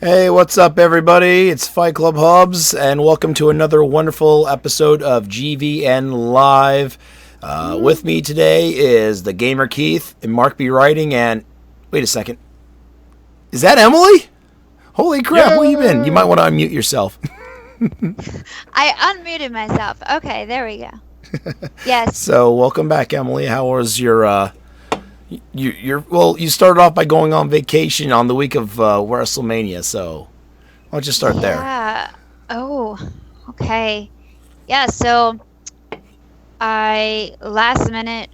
Hey, what's up, everybody? It's Fight Club Hubs, and welcome to another wonderful episode of GVN Live. With me today is the Gamer Keith and Mark B. Writing, and wait a second. Is that Emily? Holy crap, Yeah. where you been? You might want to unmute yourself. I unmuted myself. Okay, there we go. Yes. So, welcome back, Emily. How was your you started off by going on vacation on the week of WrestleMania, so why don't you start there? Yeah. Oh, okay. Yeah, so I last minute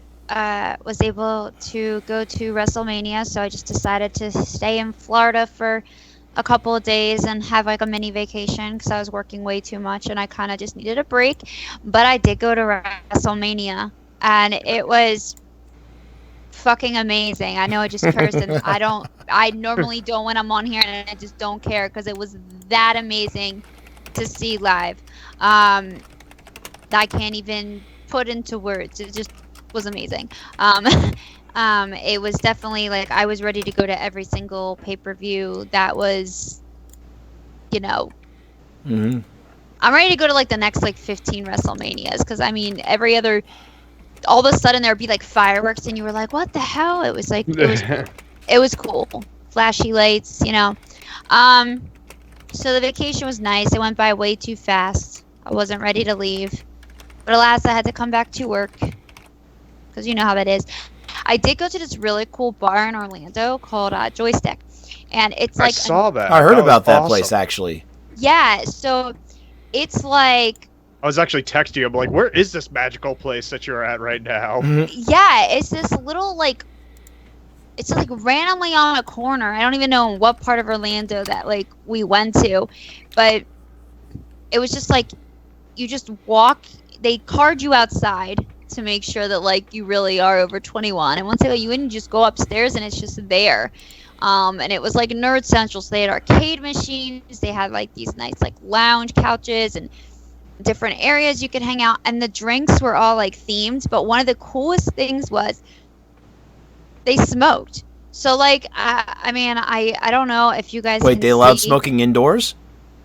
was able to go to WrestleMania, so I just decided to stay in Florida for a couple of days and have like a mini vacation because I was working way too much and I kind of just needed a break. But I did go to WrestleMania and it was fucking amazing. I know I just cursed and I normally don't when I'm on here and I just don't care because it was that amazing to see live. I can't even put into words. It just was amazing. It was definitely like I was ready to go to every single pay-per-view that was, I'm ready to go to like the next like 15 WrestleManias because I mean every other all of a sudden there would be like fireworks and you were like, what the hell? It was like it was cool. Flashy lights, So the vacation was nice. It went by way too fast. I wasn't ready to leave. But alas, I had to come back to work. Because you know how that is. I did go to this really cool bar in Orlando called Joystick. And it's like I saw that. I heard about that awesome. place, actually. Yeah, so it's like I was actually texting you. I'm like, where is this magical place that you're at right now? yeah, it's this little like it's like randomly on a corner. I don't even know in what part of Orlando that like we went to, but it was just like you just walk. They card you outside to make sure that like you really are over 21. And once they let you in, you just go upstairs and it's just there. And it was like Nerd Central. So they had arcade machines. They had like these nice like lounge couches and different areas you could hang out, and the drinks were all like themed, but one of the coolest things was they smoked. So like I mean I don't know if you guys Wait, can they allowed see. smoking indoors?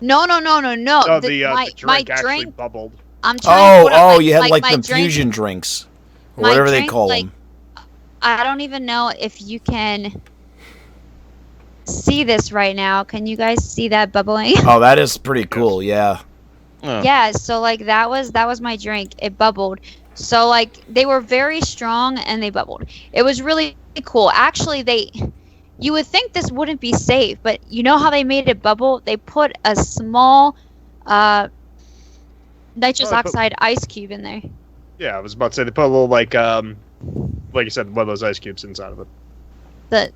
No. No, my the drink actually drink bubbled. I'm trying to put up, You had like my the drink, fusion drinks or my whatever they drink, call like, them. I don't even know if you can see this right now. Can you guys see that bubbling? Oh, that is pretty cool. Yeah. Yeah, so like that was my drink. It bubbled. So like they were very strong and they bubbled. It was really cool. Actually, you would think this wouldn't be safe, but you know how they made it bubble? They put a small nitrous oxide ice cube in there. Yeah, I was about to say they put a little like you said, one of those ice cubes inside of it. The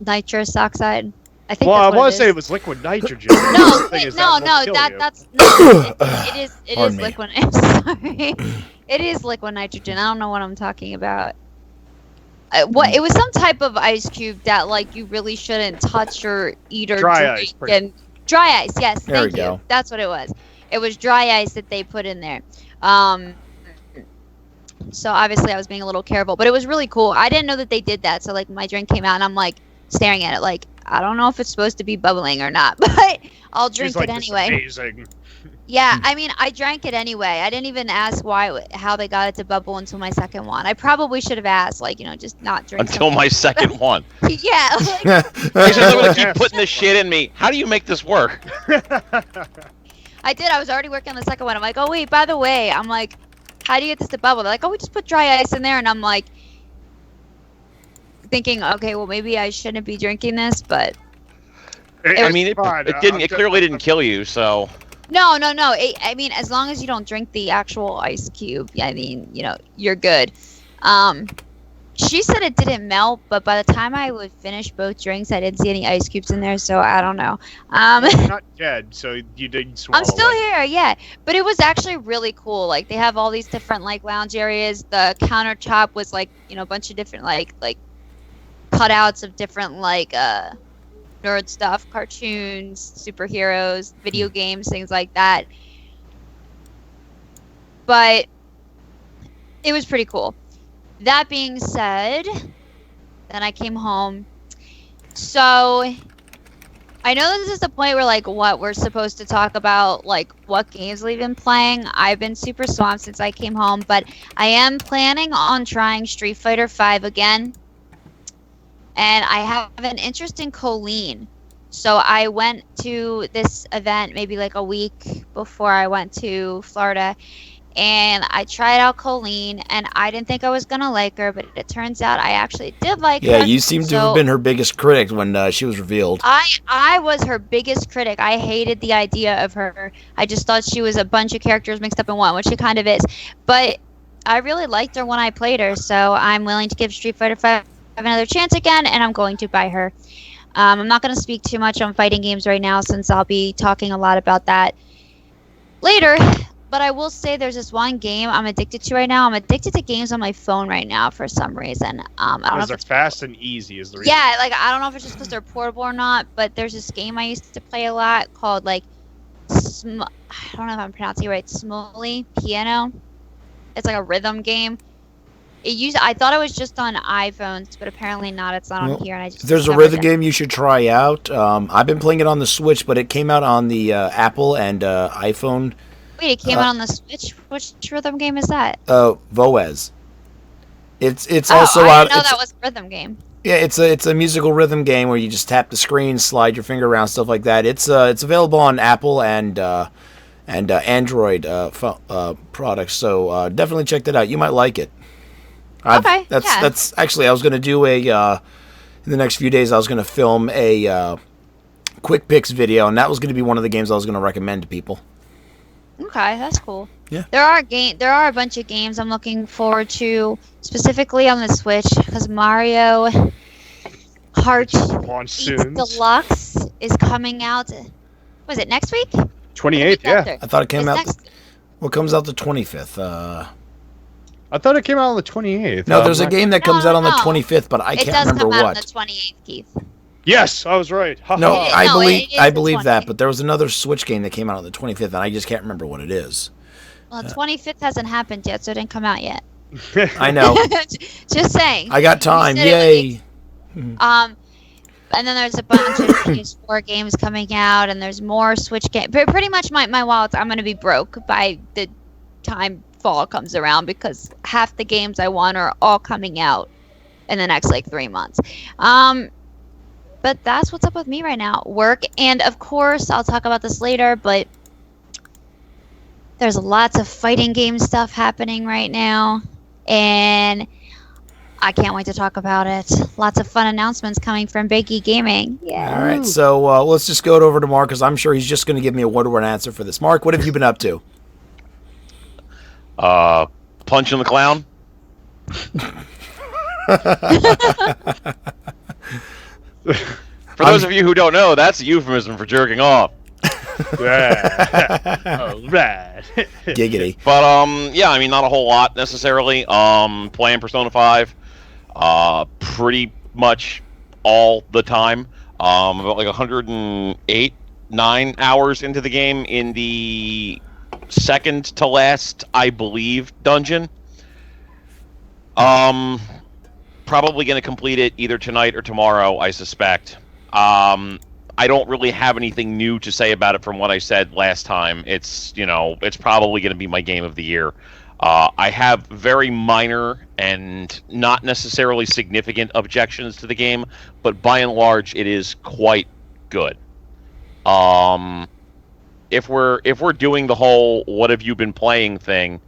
nitrous oxide. I think. Well, that's I what want it to say is. it was liquid nitrogen. No, Thing is, no, that won't kill you. that's no. It is Pardon me. liquid. I'm sorry. It is liquid nitrogen. I don't know what I'm talking about. What it was some type of ice cube that like you really shouldn't touch or eat or Dry drink. ice, And dry ice, yes, There we thank you. go. That's what it was. It was dry ice that they put in there. So obviously I was being a little careful, but it was really cool. I didn't know that they did that. So like my drink came out and I'm like staring at it like I don't know if it's supposed to be bubbling or not, but I'll drink She's like, it "This is anyway. amazing." Yeah, I mean, I drank it anyway. I didn't even ask how they got it to bubble until my second one. I probably should have asked, like, just not drink Until my second one. Yeah. Like, He says, I'm going to keep putting this shit in me. How do you make this work? I did. I was already working on the second one. I'm like, oh, wait, by the way, I'm like, how do you get this to bubble? They're like, oh, we just put dry ice in there. And I'm like, thinking, okay, well, maybe I shouldn't be drinking this, but... I mean, it clearly didn't kill you, so... No. I mean, as long as you don't drink the actual ice cube, I mean, you're good. She said it didn't melt, but by the time I would finish both drinks, I didn't see any ice cubes in there, so I don't know. You're not dead, so you didn't swallow. I'm still it. here, yeah. But it was actually really cool. Like, they have all these different, like, lounge areas. The countertop was, like, you know, a bunch of different, like cutouts of different, like, nerd stuff, cartoons, superheroes, video games, things like that. But it was pretty cool. That being said, then I came home. So I know this is the point where, like, what we're supposed to talk about, like, what games we've been playing. I've been super swamped since I came home, but I am planning on trying Street Fighter V again. And I have an interest in Colleen. So I went to this event maybe like a week before I went to Florida. And I tried out Colleen, and I didn't think I was going to like her, but it turns out I actually did like her. Yeah, you seem to have been her biggest critic when she was revealed. I was her biggest critic. I hated the idea of her. I just thought she was a bunch of characters mixed up in one, which she kind of is. But I really liked her when I played her, so I'm willing to give Street Fighter V another chance again, and I'm going to buy her. I'm not going to speak too much on fighting games right now, since I'll be talking a lot about that later. But I will say there's this one game I'm addicted to right now. I'm addicted to games on my phone right now for some reason. I don't know Because if they're it's fast and easy is the reason. yeah, like I don't know if it's just because they're portable or not. But there's this game I used to play a lot called like I don't know if I'm pronouncing it right. Smoley Piano. It's like a rhythm game. I thought it was just on iPhones, but apparently not. It's not on here, and I just. If there's a rhythm game you should try out. I've been playing it on the Switch, but it came out on the Apple and iPhone. Wait, it came out on the Switch. Which rhythm game is that? Voez. It's also I out. didn't know that was a rhythm game. Yeah, it's a musical rhythm game where you just tap the screen, slide your finger around, stuff like that. It's available on Apple and Android products. So definitely check that out. You might like it. Okay. That's actually I was going to do in the next few days. I was going to film a quick picks video, and that was going to be one of the games I was going to recommend to people. Okay, that's cool. Yeah. There are a bunch of games I'm looking forward to, specifically on the Switch, because Mario Kart 8 Deluxe is coming out. Was it next week? 28th, yeah. I thought it came out. Well, it comes out the 25th. I thought it came out on the 28th. No, there's a game that comes out on the 25th, but I can't remember what. It does come out on the 28th, Keith. Yes, I was right. No, I believe that, 20th. but there was another Switch game that came out on the 25th, and I just can't remember what it is. Well, the 25th hasn't happened yet, so it didn't come out yet. I know. Just saying. I got time. Yay. And then there's a bunch of PS4 games coming out, and there's more Switch games. But pretty much my wallet, I'm going to be broke by the time fall comes around, because half the games I want are all coming out in the next, 3 months. But that's what's up with me right now. Work, and of course, I'll talk about this later, but there's lots of fighting game stuff happening right now, and I can't wait to talk about it. Lots of fun announcements coming from Big E Gaming. Yeah. All right, so let's just go over to Mark, because I'm sure he's just going to give me a one-word answer for this. Mark, what have you been up to? Punching the clown. For those of you who don't know, that's a euphemism for jerking off. All right. Giggity. But yeah, I mean, not a whole lot necessarily. Playing Persona 5, pretty much all the time. About 109 hours into the game in the second to last, I believe, dungeon. Probably going to complete it either tonight or tomorrow, I suspect. I don't really have anything new to say about it from what I said last time. It's probably going to be my game of the year. I have very minor and not necessarily significant objections to the game, but by and large, it is quite good. If we're doing the whole "what have you been playing" thing,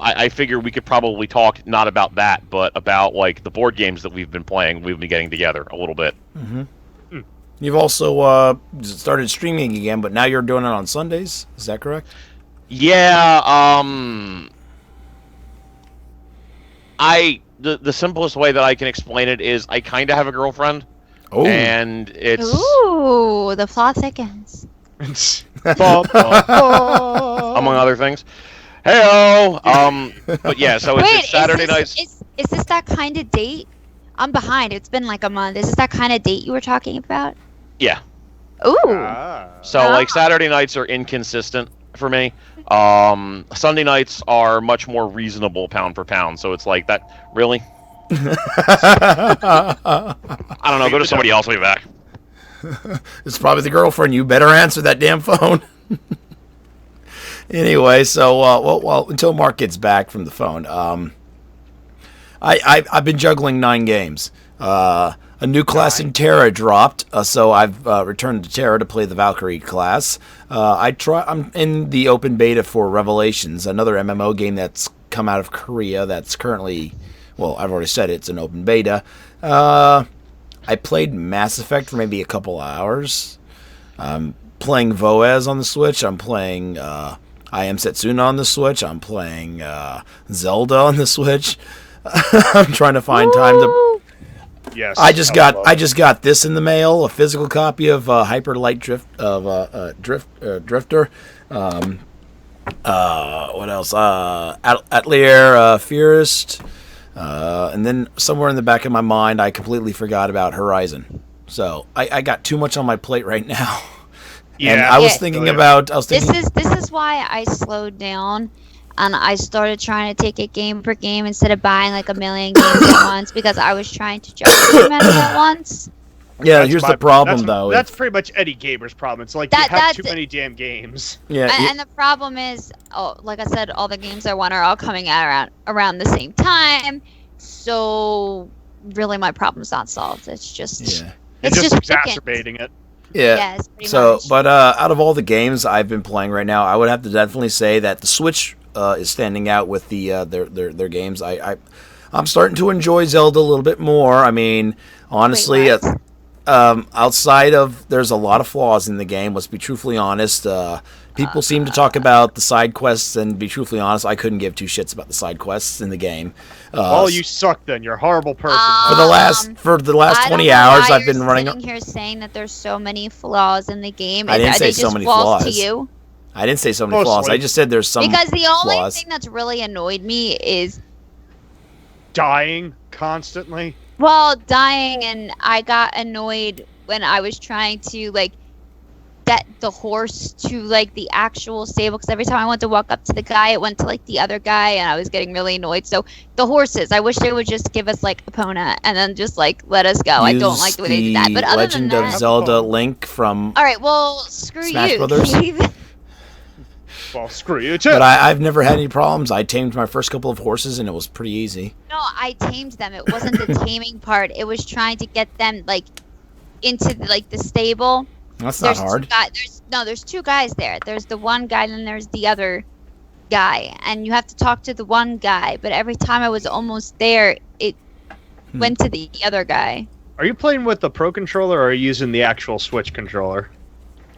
I figure we could probably talk not about that, but about the board games that we've been playing. We've been getting together a little bit. Mm-hmm. You've also started streaming again, but now you're doing it on Sundays. Is that correct? Yeah. The simplest way that I can explain it is I kind of have a girlfriend, Oh. and it's Ooh, the plot thickens. among other things. Heyo. But yeah, so it's Saturday nights. Is this that kind of date? I'm behind. It's been like a month. Is this that kind of date you were talking about? Yeah. Ooh. So like Saturday nights are inconsistent for me. Sunday nights are much more reasonable pound for pound. So it's like that. Really? I don't know. Go to somebody else. I'll be back. It's probably the girlfriend. You better answer that damn phone. Anyway, so well, until Mark gets back from the phone, I've been juggling 9 games. A new class in Terra dropped, so I've returned to Terra to play the Valkyrie class. I'm in the open beta for Revelations, another MMO game that's come out of Korea. That's currently, well, I've already said it's an open beta. I played Mass Effect for maybe a couple hours. I'm playing Voez on the Switch. I'm playing I Am Setsuna on the Switch. I'm playing Zelda on the Switch. I'm trying to find time to. Yes. I just got this in the mail, a physical copy of Hyper Light Drifter. What else? Atelier Furist. And then somewhere in the back of my mind, I completely forgot about Horizon. So I got too much on my plate right now. Yeah. And I was thinking. This is why I slowed down. And I started trying to take it game per game instead of buying like a million games at once because I was trying to juggle too many at once. Yeah, here's the problem though. That's pretty much Eddie Gamer's problem. It's like you have too many damn games. Yeah, and the problem is, like I said, all the games I want are all coming out around the same time. So really, my problem's not solved. It's just It's just just exacerbating it. Yeah. Yes, pretty So, much. but out of all the games I've been playing right now, I would have to definitely say that the Switch is standing out with the their games. I'm starting to enjoy Zelda a little bit more. I mean, honestly, Wait, what? outside of there's a lot of flaws in the game. Let's be truthfully honest. People seem to talk about the side quests, and be truthfully honest, I couldn't give two shits about the side quests in the game. Oh, you suck then. You're a horrible person. For the last 20 hours, I've been running. Sitting here saying that there's so many flaws in the game. I didn't Are say they so just many flaws flaws. to you? I didn't say so many flaws. I just said there's some Because the only flaws. thing that's really annoyed me is Dying constantly. well, dying, and I got annoyed when I was trying to like get the horse to like the actual stable because every time I went to walk up to the guy, it went to like the other guy, and I was getting really annoyed. So the horses, I wish they would just give us like Epona and then just like let us go. I don't like the way they did that. But other Legend than of that, Zelda Link from all right, well, screw Smash you, Brothers? Keith. Well, screw you too. But I've never had any problems. I tamed my first couple of horses, and it was pretty easy. No, I tamed them. It wasn't the taming part. It was trying to get them like into like the stable. That's not hard. There's two guys there. There's the one guy, and then there's the other guy, and you have to talk to the one guy. But every time I was almost there, it went to the other guy. Are you playing with the Pro Controller, or are you using the actual Switch controller?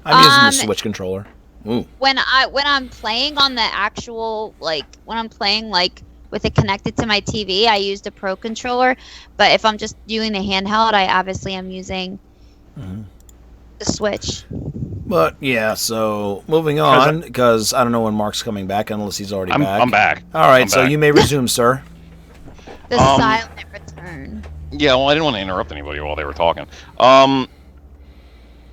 I'm using the Switch controller. Ooh. When I'm playing on the actual when I'm playing with it connected to my TV, I use the Pro Controller. But if I'm just doing the handheld, I obviously am using the Switch. But yeah, so moving on, because I don't know when Mark's coming back unless he's already back. I'm back. All right, I'm so back. you may resume, sir. The silent return. Yeah, well, I didn't want to interrupt anybody while they were talking.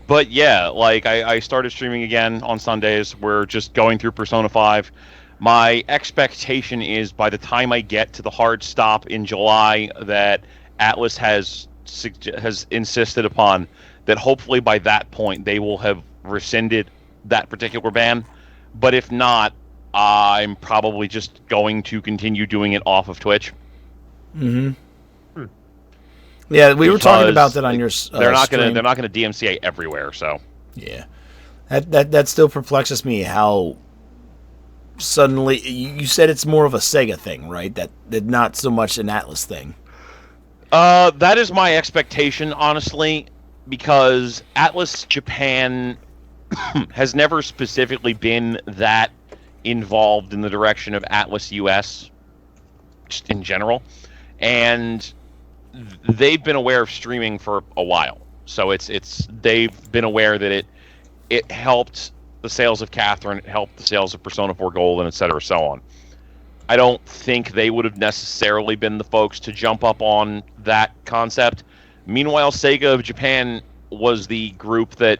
But yeah, like I started streaming again on Sundays. We're just going through Persona 5. My expectation is by the time I get to the hard stop in July that Atlas has insisted upon, that hopefully by that point they will have rescinded that particular ban. But if not, I'm probably just going to continue doing it off of Twitch. Mm-hmm. Yeah, we were talking about that on your they're not stream. gonna DMCA everywhere, so Yeah, that still perplexes me. How suddenly you said it's more of a Sega thing, right? That not so much an Atlas thing. That is my expectation, honestly, because Atlas Japan has never specifically been that involved in the direction of Atlas US. just in general, and they've been aware of streaming for a while. So they've been aware that it helped the sales of Catherine, it helped the sales of Persona 4 Gold, and et cetera, so on. I don't think they would have necessarily been the folks to jump up on that concept. Meanwhile, Sega of Japan was the group that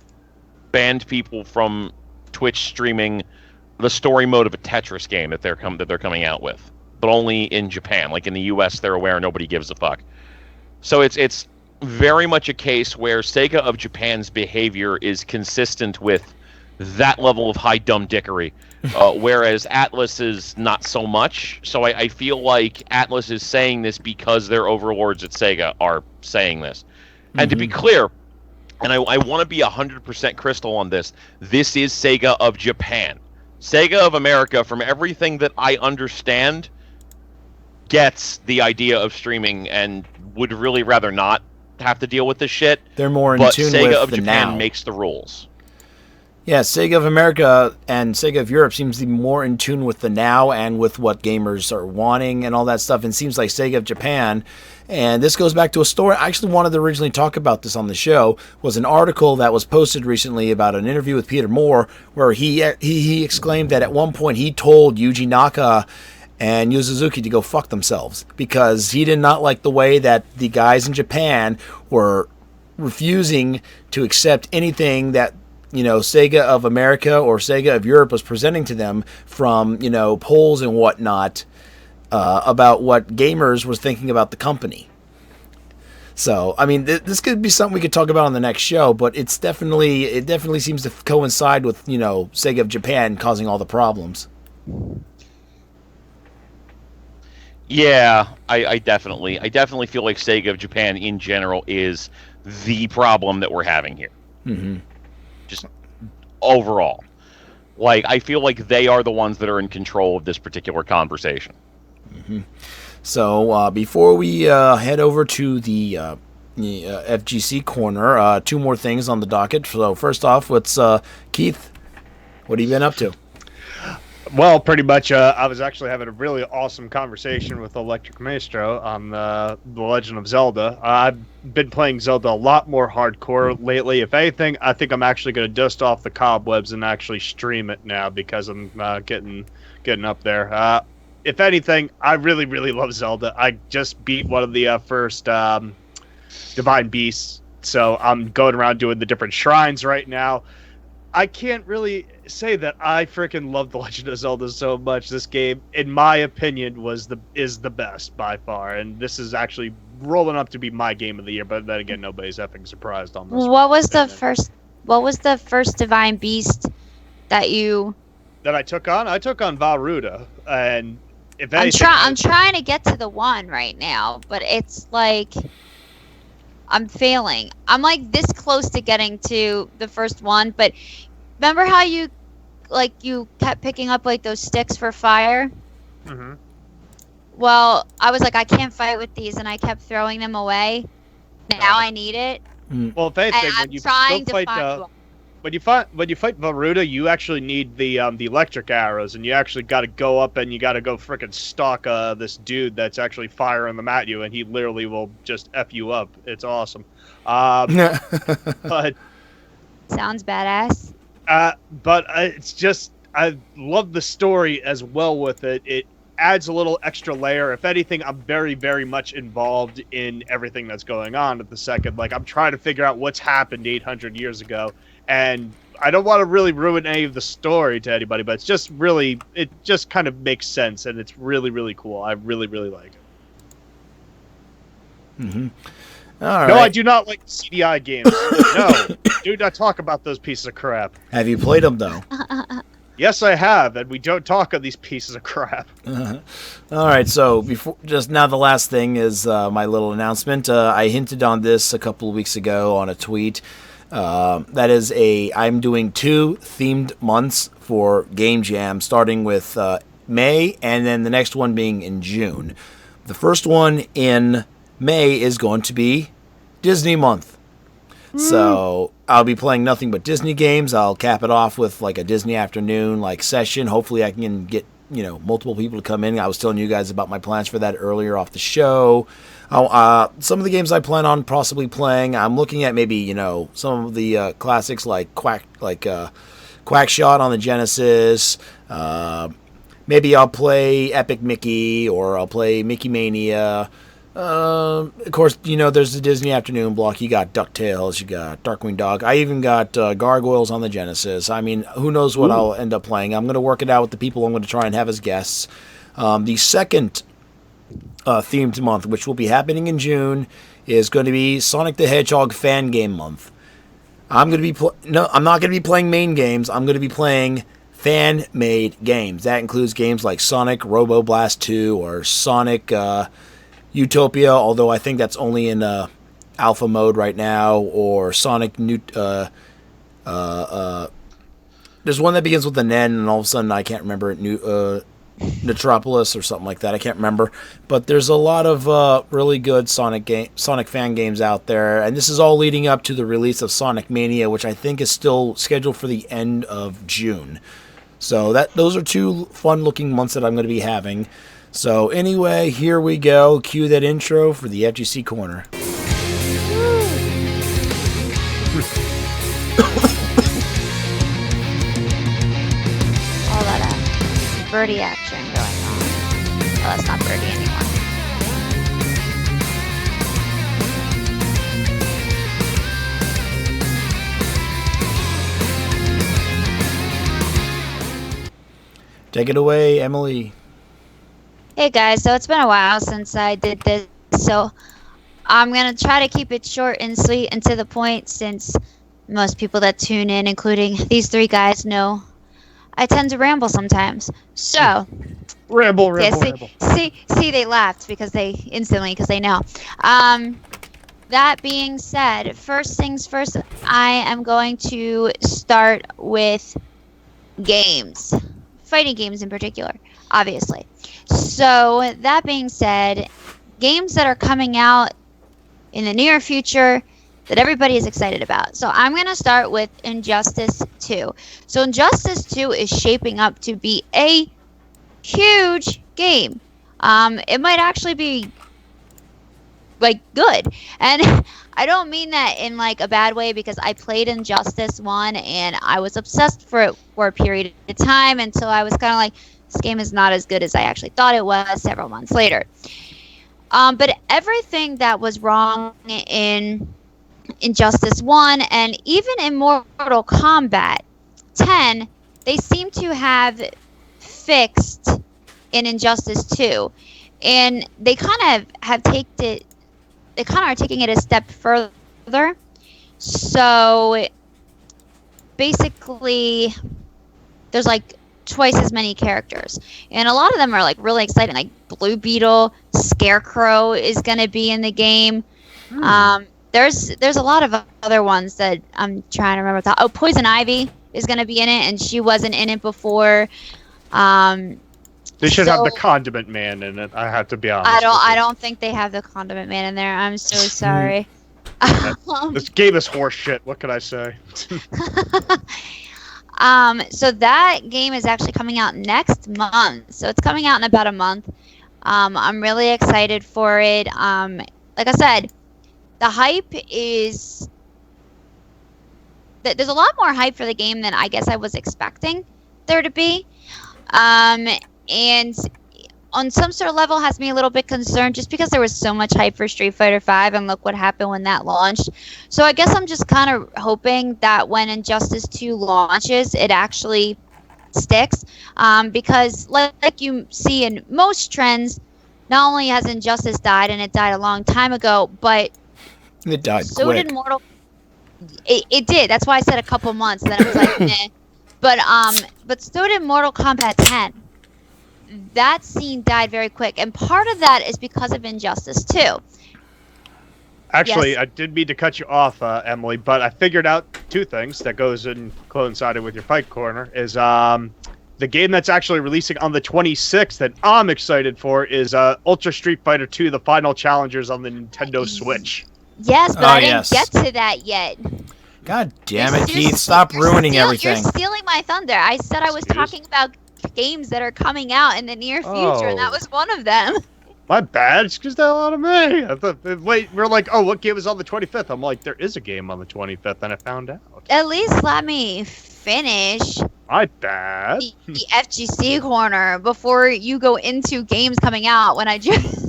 banned people from Twitch streaming the story mode of a Tetris game that they're coming out with, but only in Japan. Like in the US, they're aware, nobody gives a fuck. So it's very much a case where Sega of Japan's behavior is consistent with that level of high dumb dickery, whereas Atlas is not so much. So I feel like Atlas is saying this because their overlords at Sega are saying this. And to be clear, and I want to be 100% crystal on this, this is Sega of Japan. Sega of America, from everything that I understand, gets the idea of streaming and would really rather not have to deal with this shit. They're more in but tune Sega with of the Japan now. makes the rules. Yeah, Sega of America and Sega of Europe seems to be more in tune with the now and with what gamers are wanting and all that stuff. And it seems like Sega of Japan, and this goes back to a story I actually wanted to originally talk about this on the show, was an article that was posted recently about an interview with Peter Moore, where he exclaimed that at one point he told Yuji Naka and Yu Suzuki to go fuck themselves because he did not like the way that the guys in Japan were refusing to accept anything that Sega of America or Sega of Europe was presenting to them from, polls and whatnot about what gamers was thinking about the company. So, I mean, this could be something we could talk about on the next show, but it definitely seems to coincide with, Sega of Japan causing all the problems. Yeah, I definitely feel like Sega of Japan in general is the problem that we're having here. Mm-hmm. Just overall. Like, I feel like they are the ones that are in control of this particular conversation. Mm-hmm. So, before we head over to the FGC corner, two more things on the docket. So, first off, Keith, what have you been up to? Well, pretty much, I was actually having a really awesome conversation with Electric Maestro on The Legend of Zelda. I've been playing Zelda a lot more hardcore lately. If anything, I think I'm actually going to dust off the cobwebs and actually stream it now because I'm getting up there. If anything, I really, really love Zelda. I just beat one of the first Divine Beasts, so I'm going around doing the different shrines right now. I can't really say that I freaking love The Legend of Zelda so much. This game, in my opinion, is the best by far, and this is actually rolling up to be my game of the year. But then again, nobody's effing surprised on this. What was the first Divine Beast that I took on? I took on Valruda, and if anything, I'm trying to get to the one right now, but it's like I'm failing. I'm like this close to getting to the first one, but remember how you kept picking up like those sticks for fire? Mm-hmm. Well, I was like, I can't fight with these, and I kept throwing them away. Now I need it. Well, if anything, And I'm trying to find one. When you fight Varuda, you actually need the electric arrows, and you actually got to go up and you got to go frickin' stalk this dude that's actually firing them at you, and he literally will just f you up. It's awesome. But Sounds badass. but it's just I love the story as well with it. It adds a little extra layer. If anything, I'm very, very much involved in everything that's going on at the second. Like, I'm trying to figure out what's happened 800 years ago. And I don't want to really ruin any of the story to anybody, but it just kind of makes sense, and it's really, really cool. I really, really like it. Mm-hmm. No, right. I do not like CDI games. No, do not talk about those pieces of crap. Have you played them, though? Yes, I have, and we don't talk of these pieces of crap. All right, so just now the last thing is my little announcement. I hinted on this a couple of weeks ago on a tweet. That is I'm doing 2 themed months for Game Jam, starting with May, and then the next one being in June. The first one in May is going to be Disney month. So I'll be playing nothing but Disney games. I'll cap it off with like a Disney afternoon session. Hopefully I can get multiple people to come in. I was telling you guys about my plans for that earlier off the show. Some of the games I plan on possibly playing, I'm looking at maybe some of the classics like Quackshot on the Genesis. Maybe I'll play Epic Mickey, or I'll play Mickey Mania. Of course, there's the Disney Afternoon block. You got DuckTales, you got Darkwing Dog. I even got Gargoyles on the Genesis. I mean, who knows what I'll end up playing. I'm going to work it out with the people I'm going to try and have as guests. The second themed month, which will be happening in June, is going to be Sonic the Hedgehog Fan Game Month. I'm not going to be playing main games. I'm going to be playing fan-made games. That includes games like Sonic Robo Blast 2 or Sonic Utopia, although I think that's only in alpha mode right now, or Sonic there's one that begins with an N, and all of a sudden I can't remember it. Metropolis or something like that. I can't remember. But there's a lot of really good Sonic fan games out there, and this is all leading up to the release of Sonic Mania, which I think is still scheduled for the end of June. So those are two fun-looking months that I'm going to be having. So anyway, here we go. Cue that intro for the FGC Corner. All that birdie action going on. Oh, that's not birdie anymore. Take it away, Emily. Hey guys, so it's been a while since I did this, so I'm going to try to keep it short and sweet and to the point, since most people that tune in, including these three guys, know I tend to ramble sometimes. So, Ramble. See, they laughed because they know. That being said, first things first, I am going to start with games. Fighting games in particular, obviously. So, that being said, games that are coming out in the near future that everybody is excited about. So, I'm going to start with Injustice 2. So, Injustice 2 is shaping up to be a huge game. It might actually be good, and I don't mean that in a bad way, because I played Injustice 1 and I was obsessed for it for a period of time until I was kind of like, this game is not as good as I actually thought it was several months later. But everything that was wrong in Injustice 1 and even in Mortal Kombat 10, they seem to have fixed in Injustice 2, and they kind of are taking it a step further. So basically, there's twice as many characters, and a lot of them are really exciting. Like Blue Beetle, Scarecrow is going to be in the game. There's a lot of other ones that I'm trying to remember. Oh, Poison Ivy is going to be in it, and she wasn't in it before. They should have the Condiment Man in it. I have to be honest. I don't think they have the Condiment Man in there. I'm so sorry. This game is horse shit. What can I say? So that game is actually coming out next month. So it's coming out in about a month. I'm really excited for it. Like I said, the hype is... There's a lot more hype for the game than I guess I was expecting there to be. And on some sort of level has me a little bit concerned, just because there was so much hype for Street Fighter V, and look what happened when that launched. So I guess I'm just kind of hoping that when Injustice 2 launches, it actually sticks. Because like you see in most trends, not only has Injustice died, and it died a long time ago, but it died so quick. did Mortal. It did. That's why I said a couple months. Then it was like, nah. But so did Mortal Kombat 10. That scene died very quick, and part of that is because of Injustice 2. Actually, Yes. I did mean to cut you off, Emily, but I figured out two things that goes in coincided with your fight corner. Is the game that's actually releasing on the 26th that I'm excited for is Ultra Street Fighter 2: The Final Challengers on the Nintendo Switch. Yes, but Oh, I didn't yes. get to that yet. God damn it, You're Keith! Stop ruining You're everything. stealing my thunder. I said I was Excuse? talking about games that are coming out in the near future, and that Oh. was one of them. My bad. It's because a lot of me. I thought, wait, we're like, oh, what game is on the 25th? I'm like, there is a game on the 25th, and I found out. At least let me finish My bad. the FGC corner before you go into games coming out when I just...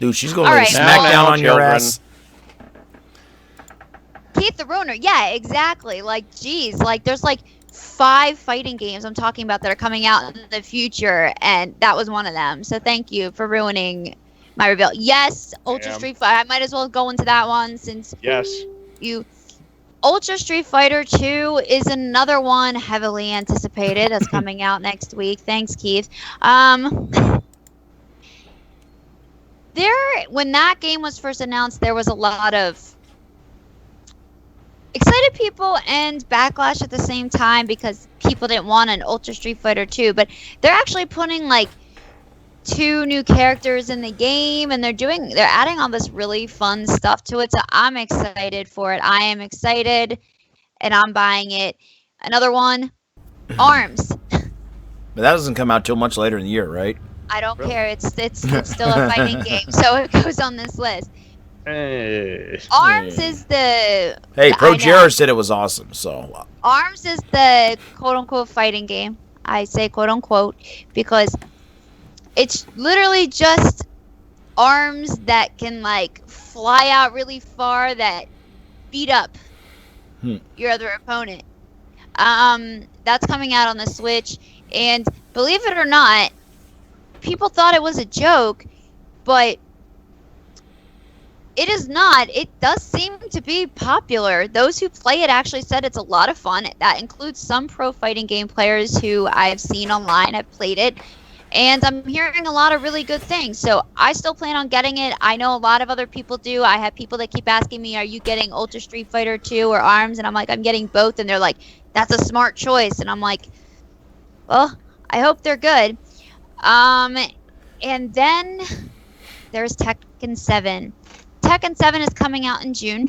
Dude, she's going All to right. smack Now, down on your children. ass. Keith the Roner. Yeah, exactly. Like, geez, like there's like 5 fighting games I'm talking about that are coming out in the future, and that was one of them. So thank you for ruining my reveal. Yes, Ultra Damn. Street Fighter. I might as well go into that one since Yes. you. Ultra Street Fighter 2 is another one heavily anticipated that's coming out next week. Thanks, Keith. When that game was first announced, there was a lot of excited people and backlash at the same time because people didn't want an Ultra Street Fighter 2, but they're actually putting like 2 new characters in the game, and they're adding all this really fun stuff to it, so I'm excited for it. I am excited, and I'm buying it. Another one, ARMS. But that doesn't come out till much later in the year, right? I don't Really? care. It's still a fighting game, so it goes on this list. Hey. ARMS is the Hey, I Pro know. Jero said it was awesome, so... ARMS is the quote-unquote fighting game. I say quote-unquote because it's literally just arms that can, like, fly out really far that beat up your other opponent. That's coming out on the Switch, and believe it or not, people thought it was a joke, but it is not. It does seem to be popular. Those who play it actually said it's a lot of fun. That includes some pro fighting game players who I've seen online have played it. And I'm hearing a lot of really good things. So I still plan on getting it. I know a lot of other people do. I have people that keep asking me, are you getting Ultra Street Fighter 2 or ARMS? And I'm like, I'm getting both. And they're like, that's a smart choice. And I'm like, well, I hope they're good. And then there's Tekken 7. Tekken 7 is coming out in June.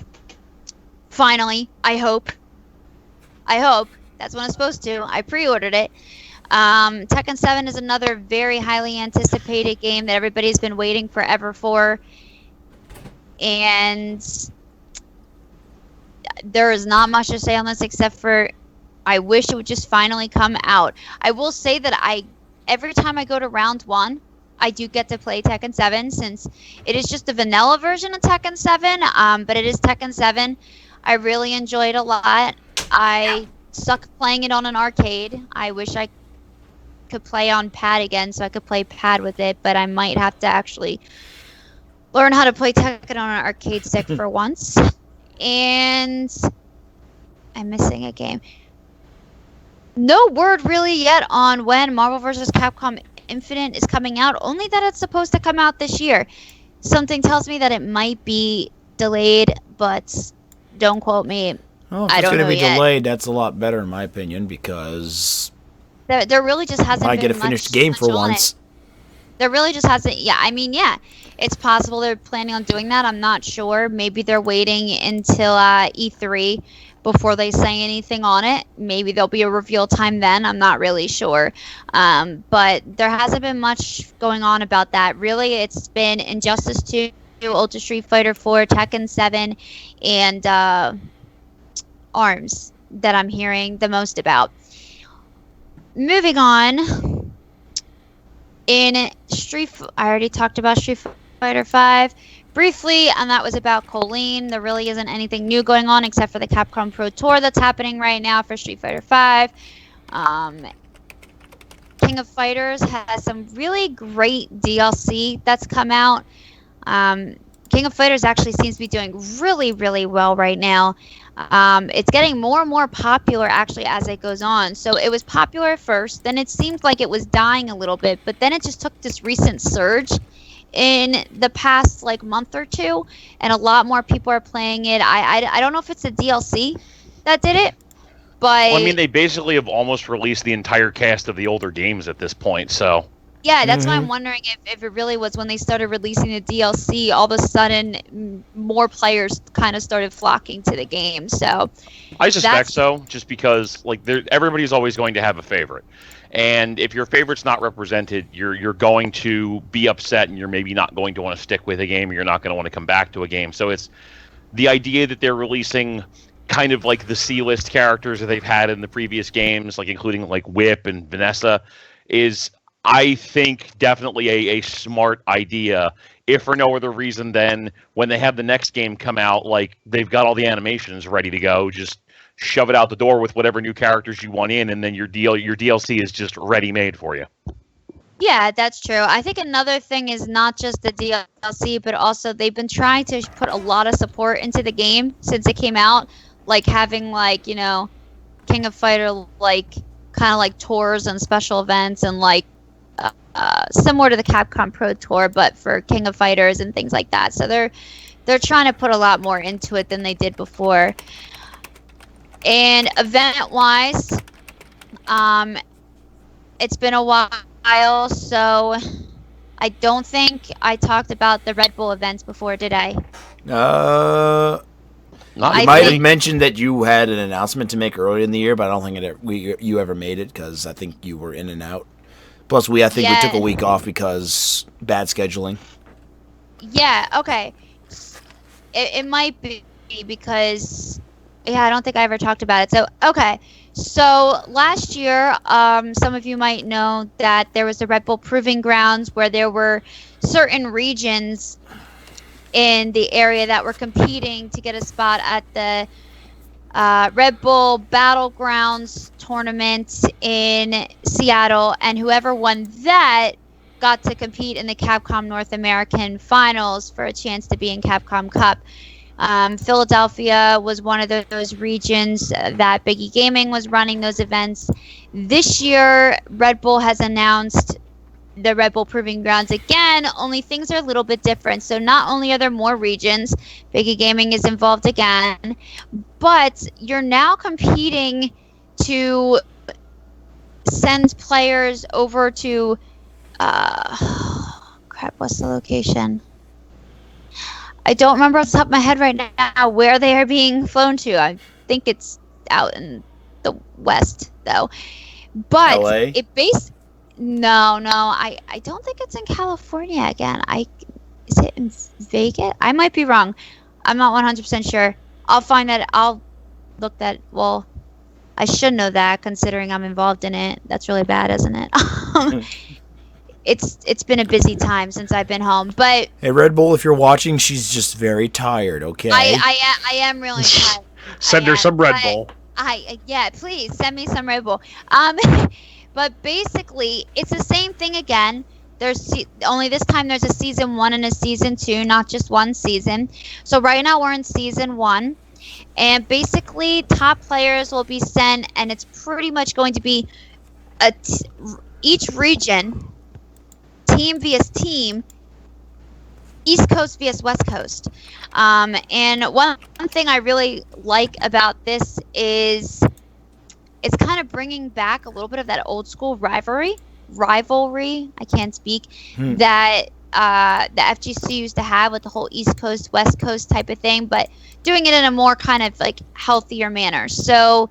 Finally, I hope. That's when it's supposed to. I pre-ordered it. Tekken 7 is another very highly anticipated game that everybody's been waiting forever for. And there is not much to say on this except for I wish it would just finally come out. I will say that every time I go to round 1, I do get to play Tekken 7 since it is just a vanilla version of Tekken 7, but it is Tekken 7. I really enjoyed it a lot. I suck playing it on an arcade. I wish I could play on pad again so I could play pad with it, but I might have to actually learn how to play Tekken on an arcade stick for once. And I'm missing a game. No word really yet on when Marvel vs. Capcom Infinite is coming out, only that it's supposed to come out this year. Something tells me that it might be delayed, but don't quote me. Well, if I it's don't going to know be yet. delayed, that's a lot better in my opinion because There really just hasn't I been get a much, finished game much for on once. it. There really just hasn't. Yeah, I mean, yeah, it's possible they're planning on doing that. I'm not sure. Maybe they're waiting until E3 before they say anything on it. Maybe there'll be a reveal time then. I'm not really sure. But there hasn't been much going on about that. Really, it's been Injustice 2, Ultra Street Fighter 4, Tekken 7, and ARMS that I'm hearing the most about. Moving on. I already talked about Street Fighter 5 briefly, and that was about Colleen. There really isn't anything new going on except for the Capcom Pro Tour that's happening right now for Street Fighter 5. King of Fighters has some really great DLC that's come out. King of Fighters actually seems to be doing really, really well right now. It's getting more and more popular actually as it goes on. So it was popular at first, then it seemed like it was dying a little bit, but then it just took this recent surge in the past like month or two, and a lot more people are playing it. I don't know if it's the DLC that did it, but Well, I mean, they basically have almost released the entire cast of the older games at this point, so... Yeah, that's why I'm wondering if it really was when they started releasing the DLC, all of a sudden more players kind of started flocking to the game. So I suspect so, just because like everybody's always going to have a favorite, and if your favorite's not represented, you're going to be upset, and you're maybe not going to want to stick with a game, or you're not going to want to come back to a game. So it's the idea that they're releasing kind of like the C-list characters that they've had in the previous games, like including like Whip and Vanessa, is I think definitely a smart idea, if for no other reason than when they have the next game come out, like they've got all the animations ready to go, just shove it out the door with whatever new characters you want in, and then your DLC is just ready made for you. Yeah, that's true. I think another thing is not just the DLC, but also they've been trying to put a lot of support into the game since it came out, like having like, you know, King of Fighter like kind of like tours and special events and like similar to the Capcom Pro Tour, but for King of Fighters and things like that. So they're trying to put a lot more into it than they did before. And event-wise, it's been a while, so I don't think I talked about the Red Bull events before, did I? You might have mentioned that you had an announcement to make earlier in the year, but I don't think you ever made it because I think you were in and out. Plus, we took a week off because bad scheduling. Yeah, okay. It might be because, I don't think I ever talked about it. So, okay. So, last year, some of you might know that there was the Red Bull Proving Grounds where there were certain regions in the area that were competing to get a spot at the Red Bull Battlegrounds tournament in Seattle, and whoever won that got to compete in the Capcom North American Finals for a chance to be in Capcom Cup. Philadelphia was one of those regions that Biggie Gaming was running those events. This year, Red Bull has announced the Red Bull Proving Grounds again, only things are a little bit different. So not only are there more regions, Biggie Gaming is involved again, but you're now competing to send players over to what's the location? I don't remember off the top of my head right now where they are being flown to. I think it's out in the west though. But LA? No, I don't think it's in California again. Is it in Vegas? I might be wrong. I'm not 100% sure. I'll find that. I'll look that. Well, I should know that considering I'm involved in it. That's really bad, isn't it? It's been a busy time since I've been home. But hey, Red Bull, if you're watching, she's just very tired. Okay. I am really tired. Send her some Red Bull. Yeah, please send me some Red Bull. But basically, it's the same thing again. There's only this time there's a season 1 and a season 2, not just one season. So right now we're in season 1, and basically top players will be sent, and it's pretty much going to be each region, team vs team, East Coast vs West Coast. And one thing I really like about this is it's kind of bringing back a little bit of that old school rivalry, I can't speak, that the FGC used to have with the whole East Coast, West Coast type of thing, but doing it in a more kind of like healthier manner. So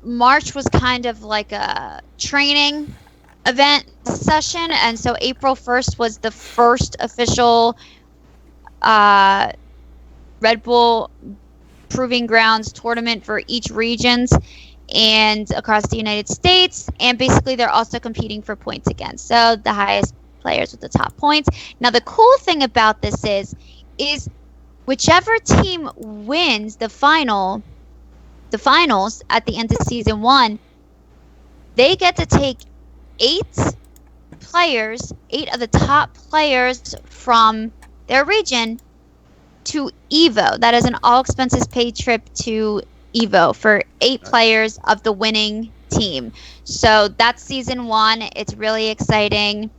March was kind of like a training event session, and so April 1st was the first official Red Bull Proving Grounds tournament for each regions and across the United States, and basically they're also competing for points again, so the highest players with the top points. Now the cool thing about this is whichever team wins the finals at the end of season 1, they get to take 8 of the top players from their region to EVO. That is an all expenses paid trip to EVO for 8 players of the winning team. So that's season 1. It's really exciting.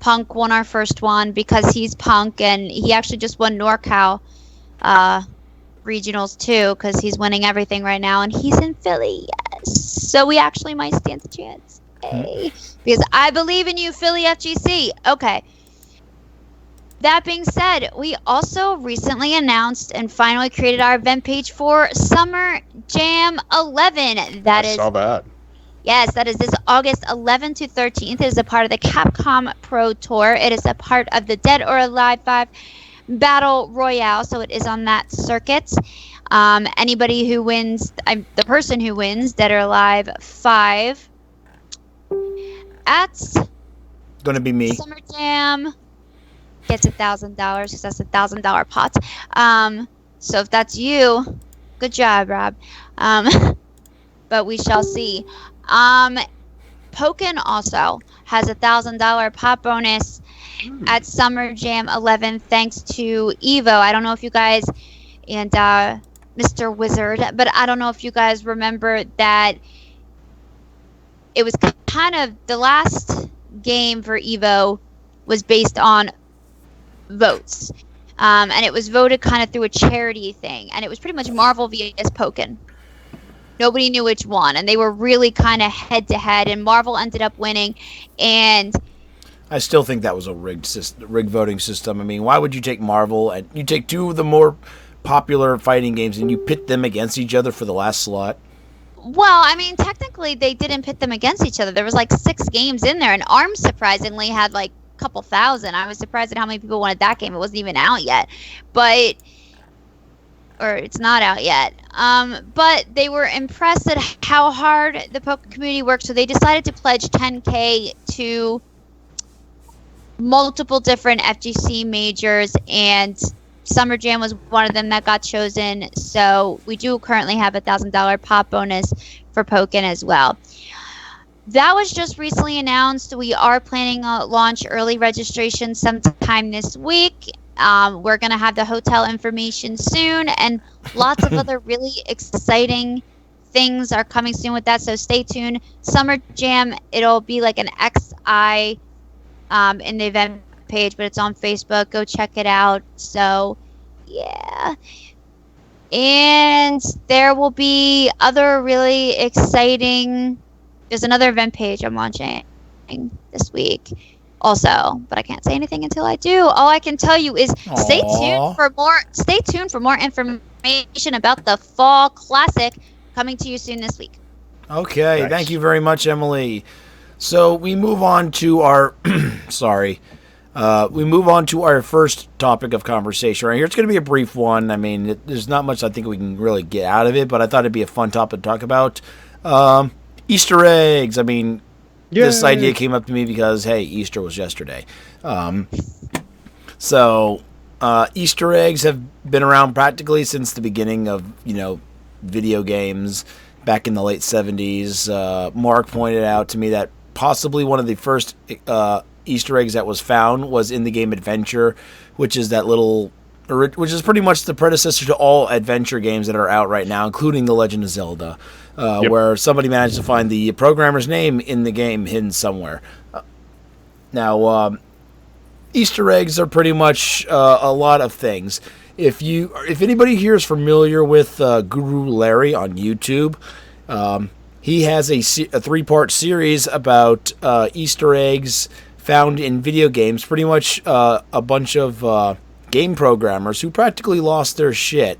Punk won our first one because he's Punk, and he actually just won NorCal regionals too because he's winning everything right now, and he's in Philly. Yes. So we actually might stand a chance. Hey. Because I believe in you, Philly FGC. Okay. That being said, we also recently announced and finally created our event page for Summer Jam 11. I saw that. Yes, that is this August 11th to 13th. It is a part of the Capcom Pro Tour. It is a part of the Dead or Alive 5 Battle Royale, so it is on that circuit. Anybody who wins, the person who wins Dead or Alive 5 at Gonna be me. Summer Jam gets $1,000 because that's $1,000 pot. So if that's you, good job, Rob. But we shall see. Pokken also has $1,000 pot bonus at Summer Jam 11 thanks to Evo. I don't know if you guys and Mr. Wizard, but I don't know if you guys remember that it was kind of the last game for Evo was based on votes. And it was voted kind of through a charity thing. And it was pretty much Marvel vs. Pokken. Nobody knew which one. And they were really kind of head-to-head. And Marvel ended up winning. And I still think that was a rigged voting system. I mean, why would you take Marvel and you take two of the more popular fighting games and you pit them against each other for the last slot? Well, I mean, technically they didn't pit them against each other. There was like 6 games in there. And ARMS surprisingly had like couple thousand. I was surprised at how many people wanted that game. It wasn't even out yet, or it's not out yet. But they were impressed at how hard the Pokken community worked, so they decided to pledge 10K to multiple different FGC majors, and Summer Jam was one of them that got chosen. So we do currently have $1,000 pop bonus for Pokken as well. That was just recently announced. We are planning a launch early registration sometime this week. We're going to have the hotel information soon, and lots of other really exciting things are coming soon with that, so stay tuned. Summer Jam, it'll be like an XI in the event page, but it's on Facebook. Go check it out. So, yeah. And there will be other really exciting... There's another event page I'm launching this week also, but I can't say anything until I do. All I can tell you is stay tuned for more information about the Fall Classic coming to you soon this week. Okay, Thanks. Thank you very much, Emily. So we move on to our we move on to our first topic of conversation right here. It's going to be a brief one. I mean, there's not much I think we can really get out of it, but I thought it'd be a fun topic to talk about. Easter eggs. I mean, this idea came up to me because, hey, Easter was yesterday. So Easter eggs have been around practically since the beginning of, video games back in the late 70s. Mark pointed out to me that possibly one of the first Easter eggs that was found was in the game Adventure, which is pretty much the predecessor to all adventure games that are out right now, including The Legend of Zelda. Where somebody managed to find the programmer's name in the game hidden somewhere. Now, Easter eggs are pretty much a lot of things. If anybody here is familiar with Guru Larry on YouTube, he has a 3-part series about Easter eggs found in video games. Pretty much a bunch of game programmers who practically lost their shit,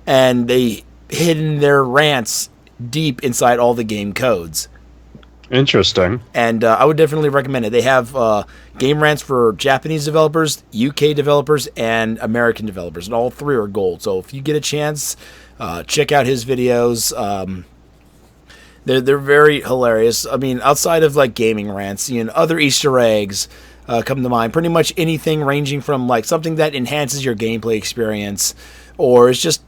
and they hidden their rants deep inside all the game codes. Interesting. And I would definitely recommend it. They have game rants for Japanese developers, UK developers, and American developers, and all 3 are gold. So if you get a chance, check out his videos. They're very hilarious. I mean, outside of like gaming rants, other Easter eggs come to mind. Pretty much anything ranging from like something that enhances your gameplay experience, or is just